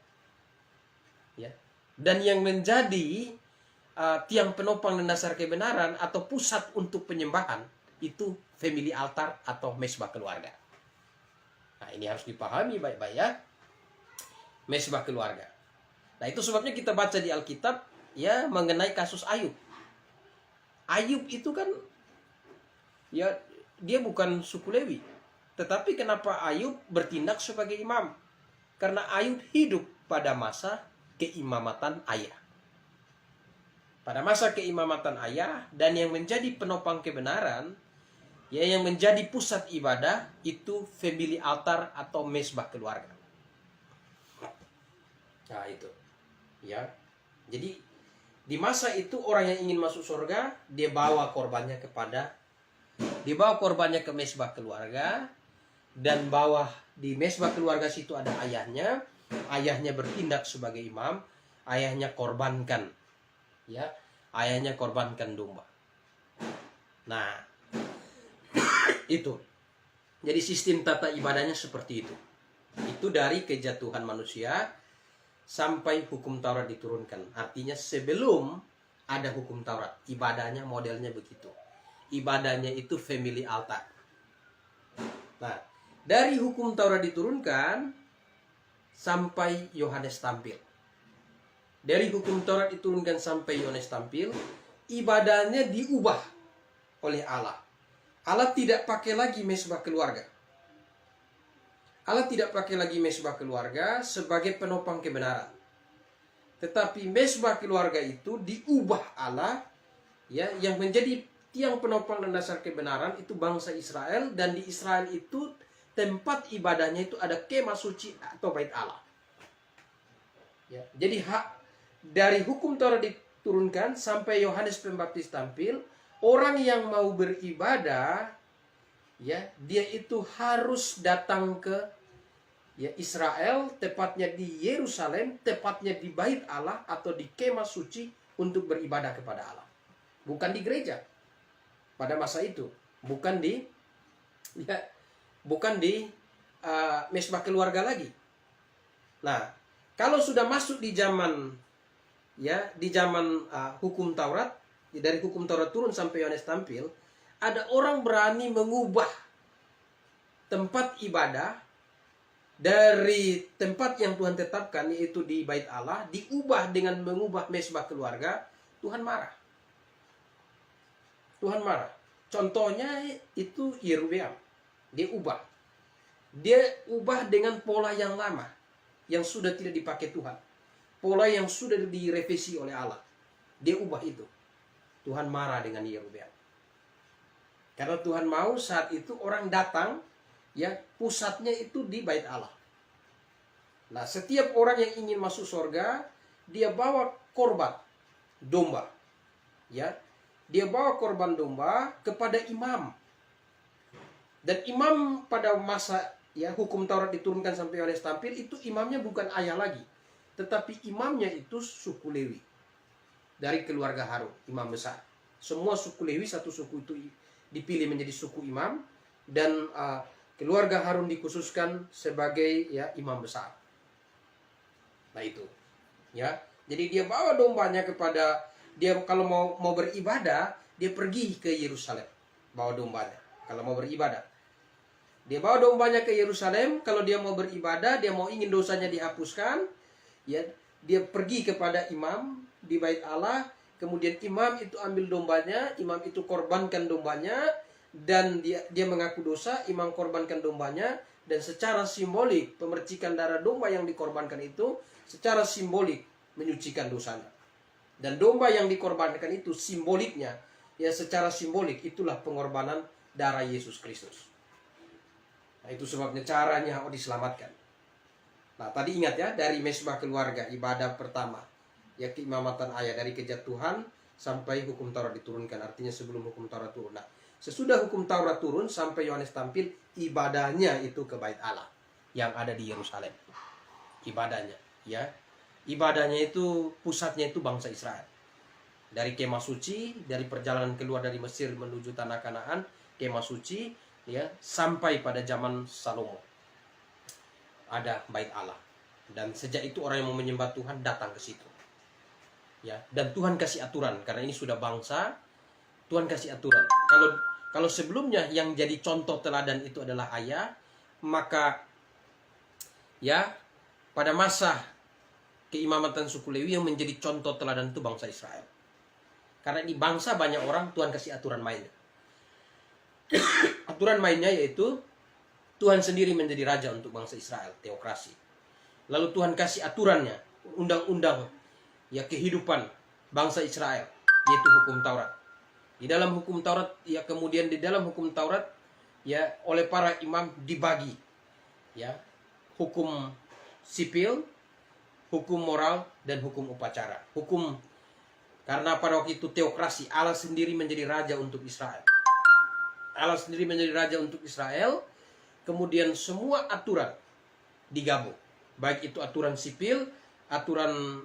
ya, dan yang menjadi tiang penopang dan dasar kebenaran atau pusat untuk penyembahan itu family altar atau mesbah keluarga. Nah, ini harus dipahami baik-baik, ya, mesbah keluarga. Nah, itu sebabnya kita baca di Alkitab, ya, mengenai kasus Ayub. Ayub itu kan, ya, dia bukan suku Lewi, tetapi kenapa Ayub bertindak sebagai imam? Karena Ayub hidup pada masa keimamatan ayah. Pada masa keimamatan ayah, dan yang menjadi penopang kebenaran, ya, yang menjadi pusat ibadah itu family altar atau mesbah keluarga. Nah, itu, ya. Jadi di masa itu orang yang ingin masuk surga, dia bawa korbannya ke mesbah keluarga, dan bawah di mesbah keluarga situ ada ayahnya. Ayahnya bertindak sebagai imam, ayahnya korbankan, ya, ayahnya korbankan domba. Nah, itu. Jadi sistem tata ibadahnya seperti itu. Itu dari kejatuhan manusia sampai hukum Taurat diturunkan. Artinya sebelum ada hukum Taurat, ibadahnya modelnya begitu. Ibadahnya itu family altar. Nah, dari hukum Taurat diturunkan sampai Yohanes tampil. Dari hukum Taurat diturunkan sampai Yohanes tampil, ibadahnya diubah oleh Allah. Allah tidak pakai lagi mesbah keluarga. Allah tidak pakai lagi mesbah keluarga sebagai penopang kebenaran. Tetapi mesbah keluarga itu diubah Allah, ya, yang menjadi tiang penopang dan dasar kebenaran itu bangsa Israel, dan di Israel itu tempat ibadahnya itu ada kemah suci atau bait Allah. Ya, jadi dari hukum Taurat diturunkan sampai Yohanes Pembaptis tampil, orang yang mau beribadah, ya, dia itu harus datang ke, ya, Israel, tepatnya di Yerusalem, tepatnya di bait Allah atau di kemah suci untuk beribadah kepada Allah. Bukan di gereja. Pada masa itu, bukan di, ya, bukan di mesbah keluarga lagi. Nah, kalau sudah masuk di zaman, ya, di zaman hukum Taurat, dari hukum Taurat turun sampai Yohanes tampil, ada orang berani mengubah tempat ibadah, dari tempat yang Tuhan tetapkan, yaitu di bait Allah, diubah dengan mengubah mesbah keluarga, Tuhan marah. Tuhan marah. Contohnya itu Yerobeam. Dia ubah. Dia ubah dengan pola yang lama, yang sudah tidak dipakai Tuhan. Pola yang sudah direvisi oleh Allah. Dia ubah itu. Tuhan marah dengan Yerobeam. Karena Tuhan mau saat itu orang datang, ya, pusatnya itu di bait Allah. Nah, setiap orang yang ingin masuk surga, dia bawa korban domba. Ya, dia bawa korban domba kepada imam. Dan imam pada masa, ya, hukum Taurat diturunkan sampai Yohanes tampil, itu imamnya bukan ayah lagi, tetapi imamnya itu suku Lewi. Dari keluarga Harun, imam besar. Semua suku Lewi, satu suku itu dipilih menjadi suku imam, dan keluarga Harun dikhususkan sebagai, ya, imam besar. Nah itu, ya. Jadi dia bawa dombanya kepada dia. Kalau mau beribadah, dia pergi ke Yerusalem, bawa dombanya. Kalau mau beribadah, dia bawa dombanya ke Yerusalem. Kalau dia mau beribadah, dia mau ingin dosanya dihapuskan, ya, dia pergi kepada imam di bait Allah. Kemudian imam itu ambil dombanya, imam itu korbankan dombanya, dan dia mengaku dosa, imam korbankan dombanya, dan secara simbolik pemercikan darah domba yang dikorbankan itu secara simbolik menyucikan dosanya. Dan domba yang dikorbankan itu simboliknya, ya, secara simbolik itulah pengorbanan darah Yesus Kristus. Nah, itu sebabnya caranya diselamatkan. Nah, tadi ingat ya, dari mesbah keluarga, ibadah pertama, ya, keimamatan ayah, dari kejatuhan sampai hukum Taurat diturunkan. Artinya sebelum hukum Taurat turun. Nah, sesudah hukum Taurat turun sampai Yohanes tampil, ibadahnya itu ke bait Allah yang ada di Yerusalem. Ibadahnya, ya. Ibadahnya itu pusatnya itu bangsa Israel. Dari kemah suci, dari perjalanan keluar dari Mesir menuju tanah Kanaan, kemah suci, ya, sampai pada zaman Salomo. Ada bait Allah. Dan sejak itu orang yang mau menyembah Tuhan datang ke situ. Ya, dan Tuhan kasih aturan, karena ini sudah bangsa, Tuhan kasih aturan. Kalau sebelumnya yang jadi contoh teladan itu adalah ayah, maka, ya, pada masa keimamatan suku Lewi yang menjadi contoh teladan itu bangsa Israel. Karena ini bangsa banyak orang, Tuhan kasih aturan mainnya. Aturan mainnya yaitu Tuhan sendiri menjadi raja untuk bangsa Israel, teokrasi. Lalu Tuhan kasih aturannya, undang-undang, ya, kehidupan bangsa Israel, yaitu hukum Taurat. Di dalam hukum Taurat, ya, kemudian di dalam hukum Taurat, ya, oleh para imam dibagi, ya, hukum sipil, hukum moral, dan hukum upacara. Hukum, karena pada waktu itu teokrasi, Allah sendiri menjadi raja untuk Israel. Allah sendiri menjadi raja untuk Israel. Kemudian semua aturan digabung, baik itu aturan sipil, aturan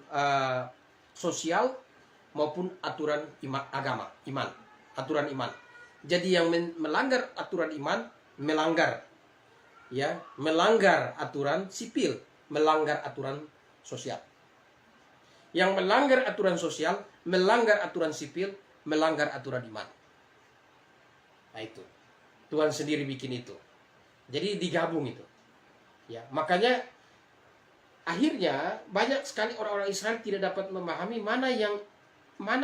sosial, maupun aturan iman, aturan iman. Jadi yang melanggar aturan iman melanggar, ya, melanggar aturan sipil, melanggar aturan sosial. Yang melanggar aturan sosial, melanggar aturan sipil, melanggar aturan iman. Nah itu, Tuhan sendiri bikin itu. Jadi digabung itu. Ya, makanya akhirnya banyak sekali orang-orang Israel tidak dapat memahami mana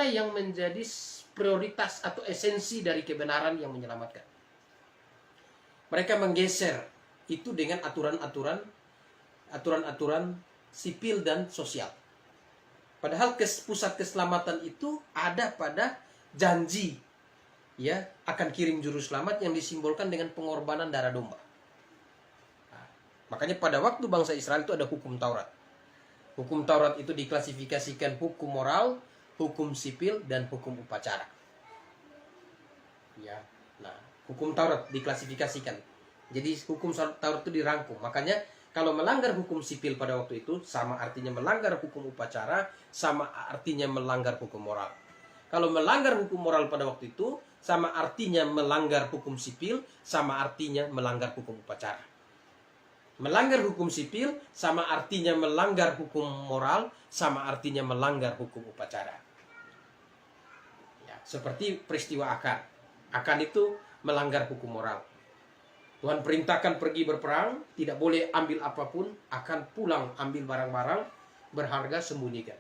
yang menjadi prioritas atau esensi dari kebenaran yang menyelamatkan. Mereka menggeser itu dengan aturan-aturan sipil dan sosial. Padahal pusat keselamatan itu ada pada janji, ya, akan kirim juru selamat yang disimbolkan dengan pengorbanan darah domba. Makanya pada waktu bangsa Israel itu ada hukum Taurat. Hukum Taurat itu diklasifikasikan hukum moral, hukum sipil, dan hukum upacara. Ya, nah, hukum Taurat diklasifikasikan. Jadi hukum Taurat itu dirangkum. Makanya kalau melanggar hukum sipil pada waktu itu, sama artinya melanggar hukum upacara, sama artinya melanggar hukum moral. Kalau melanggar hukum moral pada waktu itu, sama artinya melanggar hukum sipil, sama artinya melanggar hukum upacara. Melanggar hukum sipil sama artinya melanggar hukum moral, sama artinya melanggar hukum upacara. Ya, seperti peristiwa Akan. Akan itu melanggar hukum moral. Tuhan perintahkan pergi berperang, tidak boleh ambil apapun, akan pulang ambil barang-barang berharga, sembunyikan.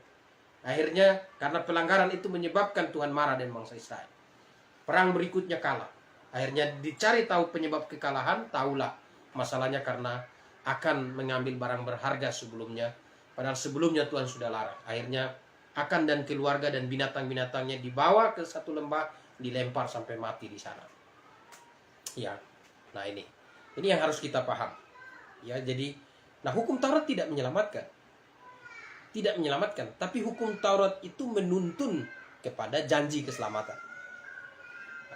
Akhirnya karena pelanggaran itu menyebabkan Tuhan marah dengan bangsa Israel. Perang berikutnya kalah. Akhirnya dicari tahu penyebab kekalahan, tahulah masalahnya karena akan mengambil barang berharga sebelumnya. Padahal sebelumnya Tuhan sudah larang. Akhirnya Akan dan keluarga dan binatang-binatangnya dibawa ke satu lembah, dilempar sampai mati di sana. Ya, nah ini yang harus kita paham. Ya, jadi, nah hukum Taurat tidak menyelamatkan, tapi hukum Taurat itu menuntun kepada janji keselamatan.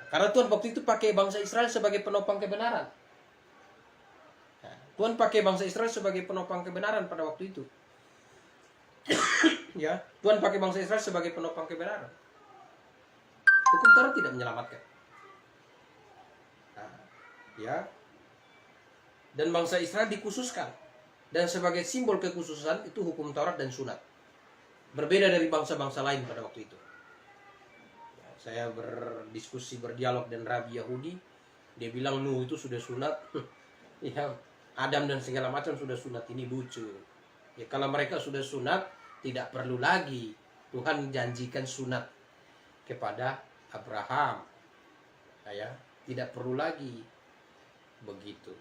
Karena Tuhan waktu itu pakai bangsa Israel sebagai penopang kebenaran. Nah, Tuhan pakai bangsa Israel sebagai penopang kebenaran pada waktu itu. Ya, Tuhan pakai bangsa Israel sebagai penopang kebenaran. Hukum Taurat tidak menyelamatkan. Nah, ya. Dan bangsa Israel dikhususkan. Dan sebagai simbol kekhususan itu hukum Taurat dan sunat. Berbeda dari bangsa-bangsa lain pada waktu itu. Ya, saya berdiskusi, berdialog dengan Rabi Yahudi. Dia bilang Nuh itu sudah sunat. Ya, Adam dan segala macam sudah sunat. Ini lucu. Ya, kalau mereka sudah sunat, tidak perlu lagi Tuhan janjikan sunat kepada Abraham. Ya, tidak perlu lagi begitu.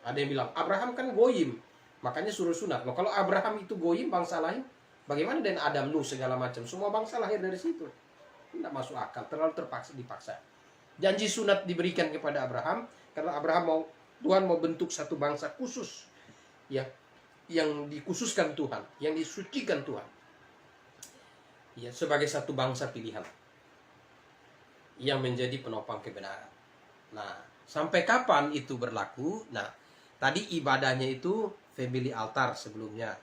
Ada yang bilang Abraham kan goyim, makanya suruh sunat. Loh, kalau Abraham itu goyim, bangsa lain, bagaimana dengan Adam, Nuh, segala macam? Semua bangsa lahir dari situ. Tidak masuk akal, terlalu dipaksa. Janji sunat diberikan kepada Abraham karena Abraham Tuhan mau bentuk satu bangsa khusus, ya, yang dikhususkan Tuhan, yang disucikan Tuhan, ya, sebagai satu bangsa pilihan yang menjadi penopang kebenaran. Nah, sampai kapan itu berlaku? Nah, tadi ibadahnya itu family altar sebelumnya.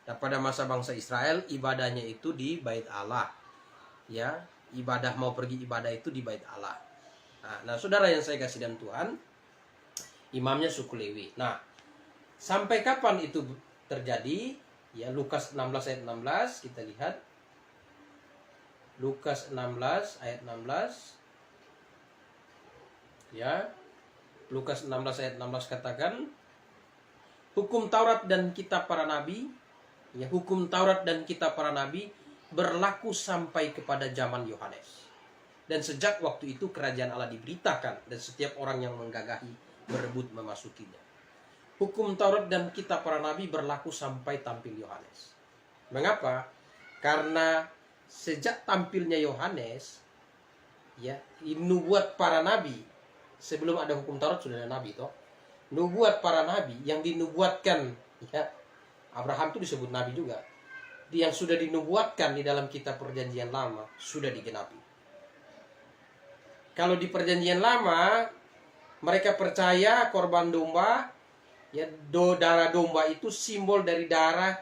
Nah, pada masa bangsa Israel ibadahnya itu di Bait Allah. Ya, ibadah mau pergi ibadah itu di Bait Allah. Nah, saudara yang saya kasih dalam Tuhan, imamnya suku Lewi. Nah, sampai kapan itu terjadi? Ya, Lukas 16 ayat 16 kita lihat. Lukas 16 ayat 16. Ya. Lukas 16 ayat 16 katakan, hukum Taurat dan kitab para nabi, ya, hukum Taurat dan kitab para nabi berlaku sampai kepada zaman Yohanes. Dan sejak waktu itu kerajaan Allah diberitakan dan setiap orang yang menggagahi berebut memasukinya. Hukum Taurat dan kitab para nabi berlaku sampai tampil Yohanes. Mengapa? Karena sejak tampilnya Yohanes, ya, nubuat para nabi, sebelum ada hukum Taurat sudah ada nabi toh. Nubuat para nabi yang dinubuatkan, ya, Abraham itu disebut nabi juga. Yang sudah dinubuatkan di dalam kitab perjanjian lama sudah digenapi. Kalau di perjanjian lama mereka percaya korban domba, ya, darah domba itu simbol dari darah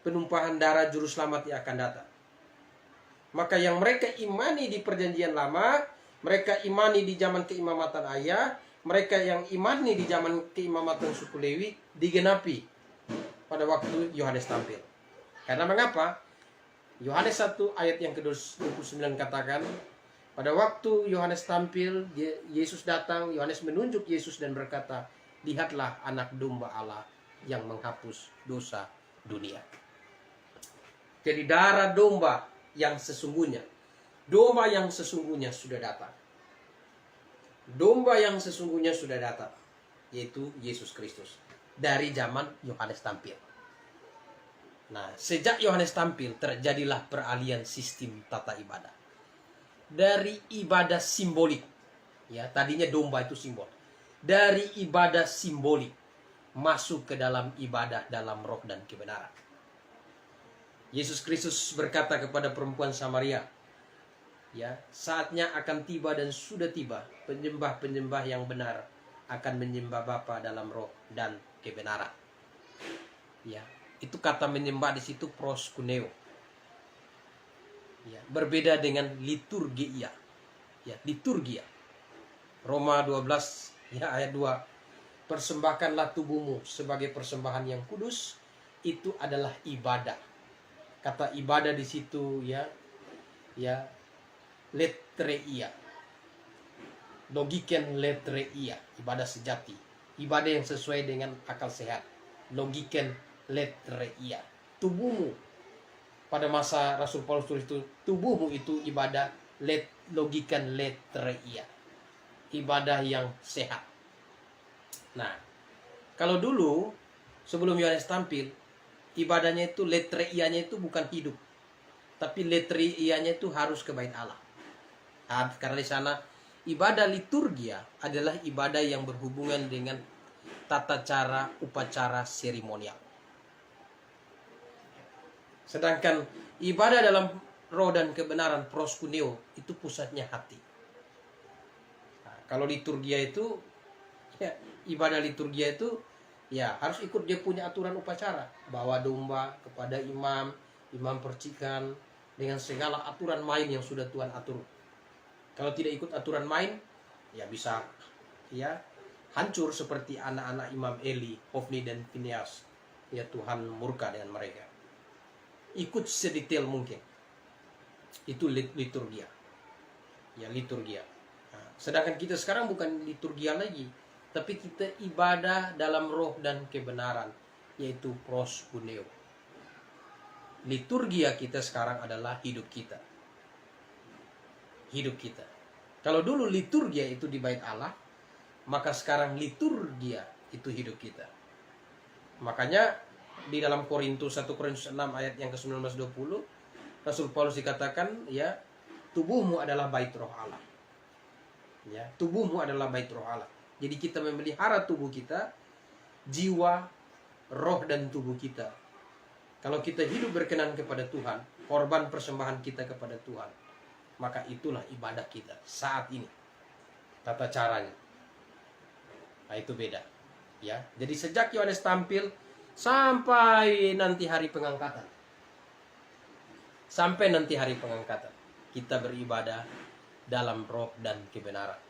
penumpahan darah juru selamat yang akan datang. Maka yang mereka imani di perjanjian lama, mereka imani di zaman keimamatan ayah, mereka yang imani di zaman keimamatan suku Lewi digenapi pada waktu Yohanes tampil. Karena mengapa? Yohanes 1 ayat yang ke-29 katakan, pada waktu Yohanes tampil, Yesus datang, Yohanes menunjuk Yesus dan berkata, lihatlah anak domba Allah yang menghapus dosa dunia. Jadi darah domba yang sesungguhnya, domba yang sesungguhnya sudah datang. Domba yang sesungguhnya sudah datang, yaitu Yesus Kristus. Dari zaman Yohanes tampil. Nah, sejak Yohanes tampil, terjadilah peralihan sistem tata ibadah. Dari ibadah simbolik, ya, tadinya domba itu simbol. Dari ibadah simbolik, masuk ke dalam ibadah dalam roh dan kebenaran. Yesus Kristus berkata kepada perempuan Samaria, ya, saatnya akan tiba dan sudah tiba, penyembah-penyembah yang benar akan menyembah Bapa dalam roh dan kebenaran. Ya, itu kata menyembah di situ proskuneo. Ya, berbeda dengan liturgia. Ya, liturgia. Roma 12 ya ayat 2. Persembahkanlah tubuhmu sebagai persembahan yang kudus, itu adalah ibadah. Kata ibadah di situ ya letreia. Logiken letreia, ibadah sejati, ibadah yang sesuai dengan akal sehat. Logiken letreia, tubuhmu pada masa Rasul Paulus tulis itu, tubuhmu itu ibadah logikan letreia, ibadah yang sehat. Nah, kalau dulu sebelum Yohanes tampil, ibadahnya itu letreianya itu bukan hidup, tapi letreianya itu harus ke bait Allah. Karena di sana ibadah liturgia adalah ibadah yang berhubungan dengan tata cara upacara seremonial. Sedangkan ibadah dalam roh dan kebenaran proskuneo itu pusatnya hati. Nah, kalau liturgia itu ya, ibadah liturgia itu ya harus ikut dia punya aturan upacara, bawa domba kepada imam, imam percikan dengan segala aturan main yang sudah Tuhan atur. Kalau tidak ikut aturan main, ya bisa ya hancur seperti anak-anak Imam Eli, Hofni dan Phinehas. Ya Tuhan murka dengan mereka. Ikut sedetail mungkin. Itu liturgia. Ya liturgia. Nah, sedangkan kita sekarang bukan liturgia lagi, tapi kita ibadah dalam roh dan kebenaran, yaitu proskuneo. Liturgia kita sekarang adalah hidup kita. Hidup kita. Kalau dulu liturgia itu di bait Allah, maka sekarang liturgia itu hidup kita. Makanya di dalam Korintus 1 Korintus 6 ayat yang ke-19-20, Rasul Paulus dikatakan ya, tubuhmu adalah bait roh Allah. Ya, tubuhmu adalah bait roh Allah. Jadi kita memelihara tubuh kita, jiwa, roh dan tubuh kita. Kalau kita hidup berkenan kepada Tuhan, korban persembahan kita kepada Tuhan, maka itulah ibadah kita saat ini. Tata caranya. Nah, itu beda. Ya. Jadi sejak Yohanes tampil sampai nanti hari pengangkatan. Sampai nanti hari pengangkatan, kita beribadah dalam roh dan kebenaran.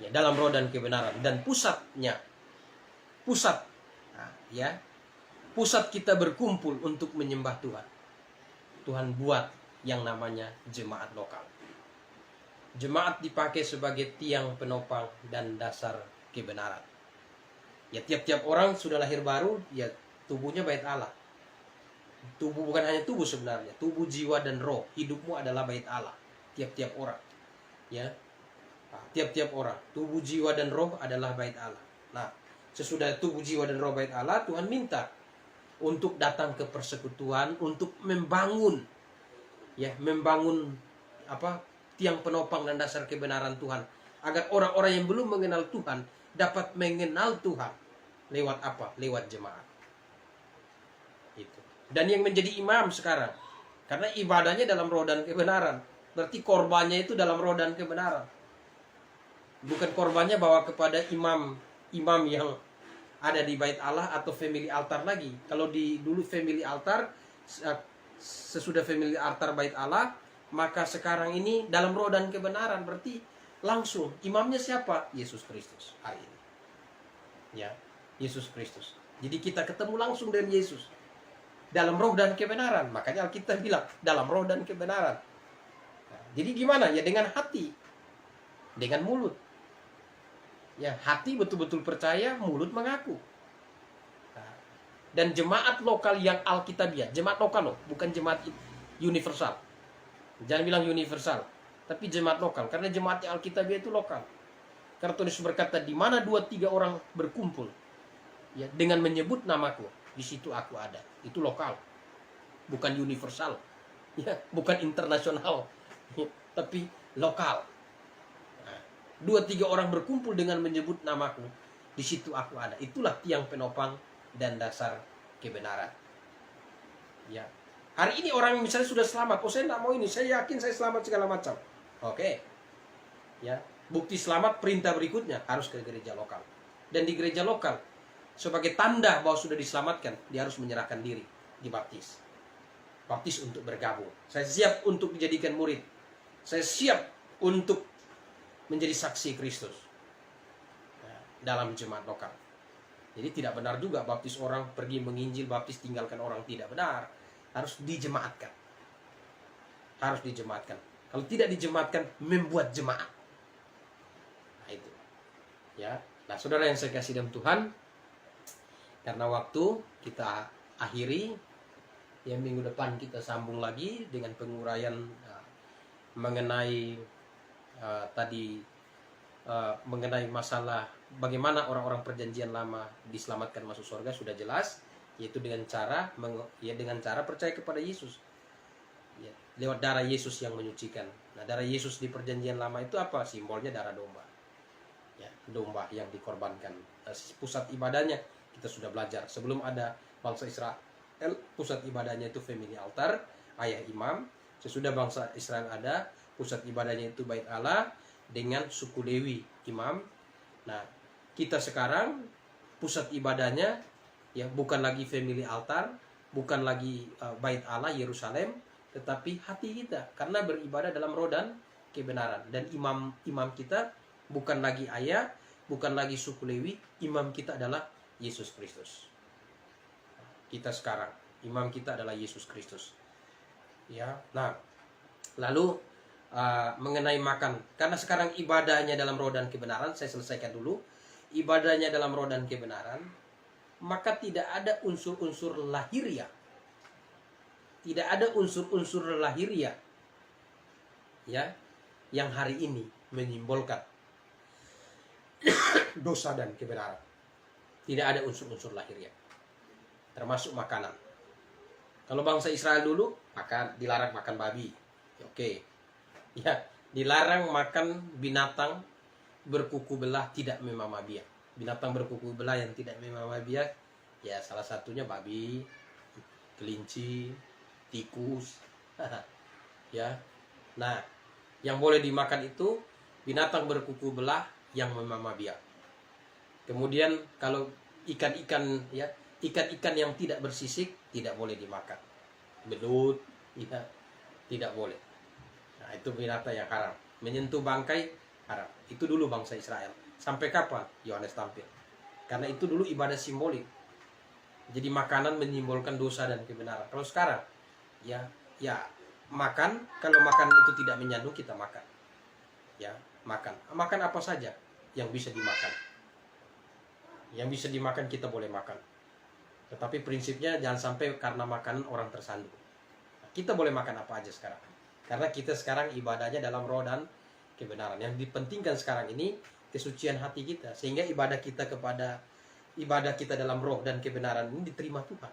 Ya, dalam roh dan kebenaran, dan pusatnya nah, ya. Pusat kita berkumpul untuk menyembah Tuhan. Tuhan buat yang namanya jemaat lokal. Jemaat dipakai sebagai tiang penopang dan dasar kebenaran. Ya, tiap-tiap orang sudah lahir baru, ya tubuhnya bait Allah. Tubuh bukan hanya tubuh sebenarnya, tubuh, jiwa dan roh. Hidupmu adalah bait Allah. Tiap-tiap orang. Ya. Nah, tiap-tiap orang, tubuh, jiwa dan roh adalah bait Allah. Nah, sesudah tubuh, jiwa dan roh bait Allah, Tuhan minta untuk datang ke persekutuan, untuk membangun tiang penopang dan dasar kebenaran Tuhan, agar orang-orang yang belum mengenal Tuhan dapat mengenal Tuhan lewat apa? Lewat jemaat. Itu. Dan yang menjadi imam sekarang, karena ibadahnya dalam roh dan kebenaran, berarti korbannya itu dalam roh dan kebenaran. Bukan korbannya bawa kepada imam yang ada di bait Allah atau family altar lagi. Kalau dulu family altar, sesudah family altar bait Allah, maka sekarang ini dalam roh dan kebenaran, berarti langsung imamnya siapa? Yesus Kristus hari ini. Ya, Yesus Kristus. Jadi kita ketemu langsung dengan Yesus dalam roh dan kebenaran. Makanya Alkitab bilang dalam roh dan kebenaran. Nah, jadi gimana? Ya dengan hati, dengan mulut. Ya, hati betul-betul percaya, mulut mengaku. Nah, dan jemaat lokal yang Alkitabiah, jemaat lokal loh, bukan jemaat universal. Jangan bilang universal, tapi jemaat lokal, karena jemaat yang Alkitabiah itu lokal. Karena Tuhan Yesus berkata, di mana 2-3 orang berkumpul, ya, dengan menyebut namaku, di situ aku ada. Itu lokal, bukan universal, ya, bukan internasional, ya, tapi lokal. 2-3 orang berkumpul dengan menyebut namaku, di situ aku ada. Itulah tiang penopang dan dasar kebenaran. Ya. Hari ini orang misalnya sudah selamat, oh saya tidak mau ini, saya yakin saya selamat segala macam. Oke. Ya, bukti selamat, perintah berikutnya harus ke gereja lokal. Dan di gereja lokal, sebagai tanda bahwa sudah diselamatkan, dia harus menyerahkan diri, dibaptis. Baptis untuk bergabung. Saya siap untuk dijadikan murid. Saya siap untuk menjadi saksi Kristus dalam jemaat lokal. Jadi tidak benar juga baptis orang pergi menginjil, baptis tinggalkan orang, tidak benar. Harus dijemaatkan. Harus dijemaatkan. Kalau tidak dijemaatkan, membuat jemaat. Ya. Nah, saudara yang saya kasih dalam Tuhan, karena waktu kita akhiri, ya minggu depan kita sambung lagi dengan penguraian mengenai tadi mengenai masalah bagaimana orang-orang perjanjian lama diselamatkan masuk surga sudah jelas, yaitu dengan cara dengan cara percaya kepada Yesus. Ya, lewat darah Yesus yang menyucikan. Nah, darah Yesus di perjanjian lama itu apa? Simbolnya darah domba. Ya, domba yang dikorbankan. Nah, pusat ibadahnya kita sudah belajar. Sebelum ada bangsa Israel, pusat ibadahnya itu family altar, ayah imam. Sesudah bangsa Israel ada, pusat ibadahnya itu bait Allah dengan suku Lewi imam. Nah, kita sekarang pusat ibadahnya ya bukan lagi family altar, bukan lagi bait Allah Yerusalem, tetapi hati kita, karena beribadah dalam roh dan kebenaran. Dan imam kita bukan lagi ayah, bukan lagi suku Lewi, imam kita adalah Yesus Kristus. Kita sekarang imam kita adalah Yesus Kristus. Ya, nah, lalu mengenai makan, karena sekarang ibadahnya dalam roh dan kebenaran, saya selesaikan dulu. Ibadahnya dalam roh dan kebenaran, maka tidak ada unsur-unsur lahiriah. Tidak ada unsur-unsur lahiriah ya yang hari ini menyimbolkan dosa dan kebenaran. Tidak ada unsur-unsur lahiriah, termasuk makanan. Kalau bangsa Israel dulu dilarang makan babi, oke. Ya, dilarang makan binatang berkuku belah tidak memamah biak. Binatang berkuku belah yang tidak memamah biak, ya salah satunya babi, kelinci, tikus. Ya. Nah, yang boleh dimakan itu binatang berkuku belah yang memamah biak. Kemudian kalau ikan-ikan yang tidak bersisik tidak boleh dimakan. Belut, ya, tidak boleh. Nah, itu binatang yang haram. Menyentuh bangkai haram. Itu dulu bangsa Israel. Sampai kapan Yohanes tampil? Karena itu dulu ibadah simbolik. Jadi makanan menyimbolkan dosa dan kebenaran. Kalau sekarang ya makan, kalau makanan itu tidak menyandung kita makan. Ya, makan. Makan apa saja yang bisa dimakan. Yang bisa dimakan kita boleh makan. Tetapi prinsipnya jangan sampai karena makanan orang tersandung. Kita boleh makan apa aja sekarang. Karena kita sekarang ibadahnya dalam roh dan kebenaran. Yang dipentingkan sekarang ini kesucian hati kita, sehingga ibadah kita dalam roh dan kebenaran ini diterima Tuhan.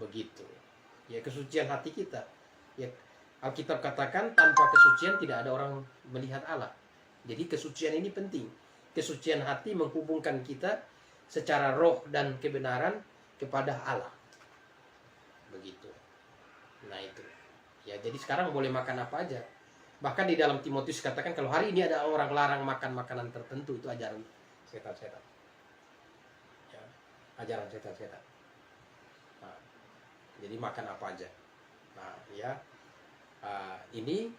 Begitu. Ya, kesucian hati kita. Ya, Alkitab katakan tanpa kesucian tidak ada orang melihat Allah. Jadi kesucian ini penting. Kesucian hati menghubungkan kita secara roh dan kebenaran kepada Allah. Begitu. Nah, itu. Ya, jadi sekarang boleh makan apa aja. Bahkan di dalam Timotius katakan kalau hari ini ada orang larang makan makanan tertentu, itu ajaran setan-setan. Ya, ajaran setan-setan. Nah, jadi makan apa aja. Nah, ya. Ini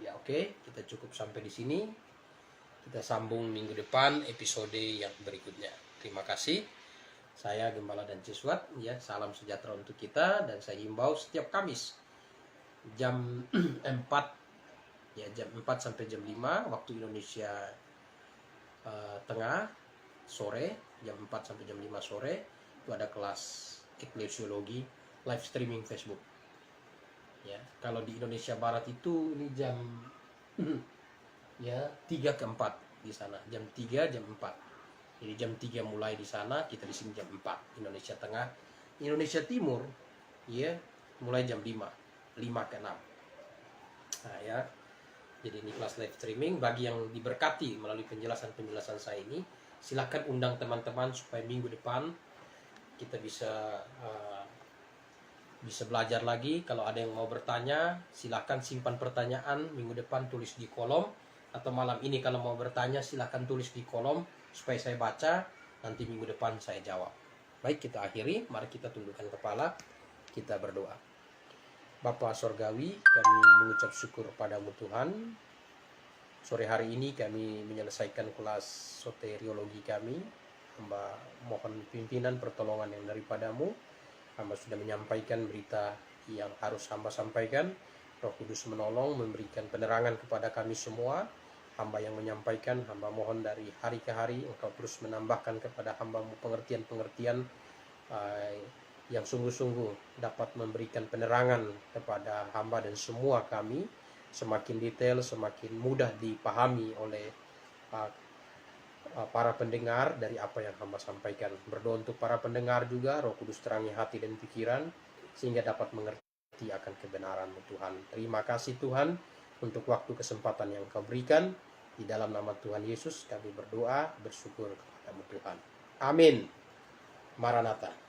ya oke, kita cukup sampai di sini. Kita sambung minggu depan episode yang berikutnya. Terima kasih. Saya Gembala dan Ciswat, ya, salam sejahtera untuk kita, dan saya himbau setiap Kamis jam 4 ya, jam 4 sampai jam 5 waktu Indonesia Tengah sore, jam 4 sampai jam 5 sore itu ada kelas eklesiologi live streaming Facebook. Ya, kalau di Indonesia Barat itu ini jam ya 3 ke 4 di sana, jam 3 jam 4. Jadi jam 3 mulai di sana, kita di sini jam 4 Indonesia Tengah. Indonesia Timur ya mulai jam 5 ke 6. Nah, ya. Jadi ini kelas live streaming. Bagi yang diberkati melalui penjelasan saya ini, silakan undang teman-teman supaya minggu depan kita bisa belajar lagi. Kalau ada yang mau bertanya, silakan simpan pertanyaan minggu depan, tulis di kolom. Atau malam ini kalau mau bertanya, silakan tulis di kolom supaya saya baca. Nanti minggu depan saya jawab. Baik, kita akhiri. Mari kita tundukkan kepala, kita berdoa. Bapa Sorgawi, kami mengucap syukur padamu Tuhan. Sore hari ini kami menyelesaikan kelas soteriologi kami. Hamba mohon pimpinan pertolongan yang daripadamu. Hamba sudah menyampaikan berita yang harus hamba sampaikan. Roh Kudus menolong, memberikan penerangan kepada kami semua. hamba yang menyampaikan. Hamba mohon dari hari ke hari Engkau terus menambahkan kepada hamba-Mu pengertian-pengertian yang sungguh-sungguh dapat memberikan penerangan kepada hamba dan semua kami, semakin detail, semakin mudah dipahami oleh para pendengar dari apa yang hamba sampaikan. Berdoa untuk para pendengar juga, Roh Kudus terangi hati dan pikiran sehingga dapat mengerti akan kebenaran-Mu Tuhan. Terima kasih Tuhan untuk waktu kesempatan yang Kau berikan. Di dalam nama Tuhan Yesus kami berdoa, bersyukur kepada-Mu Tuhan. Amin. Maranatha.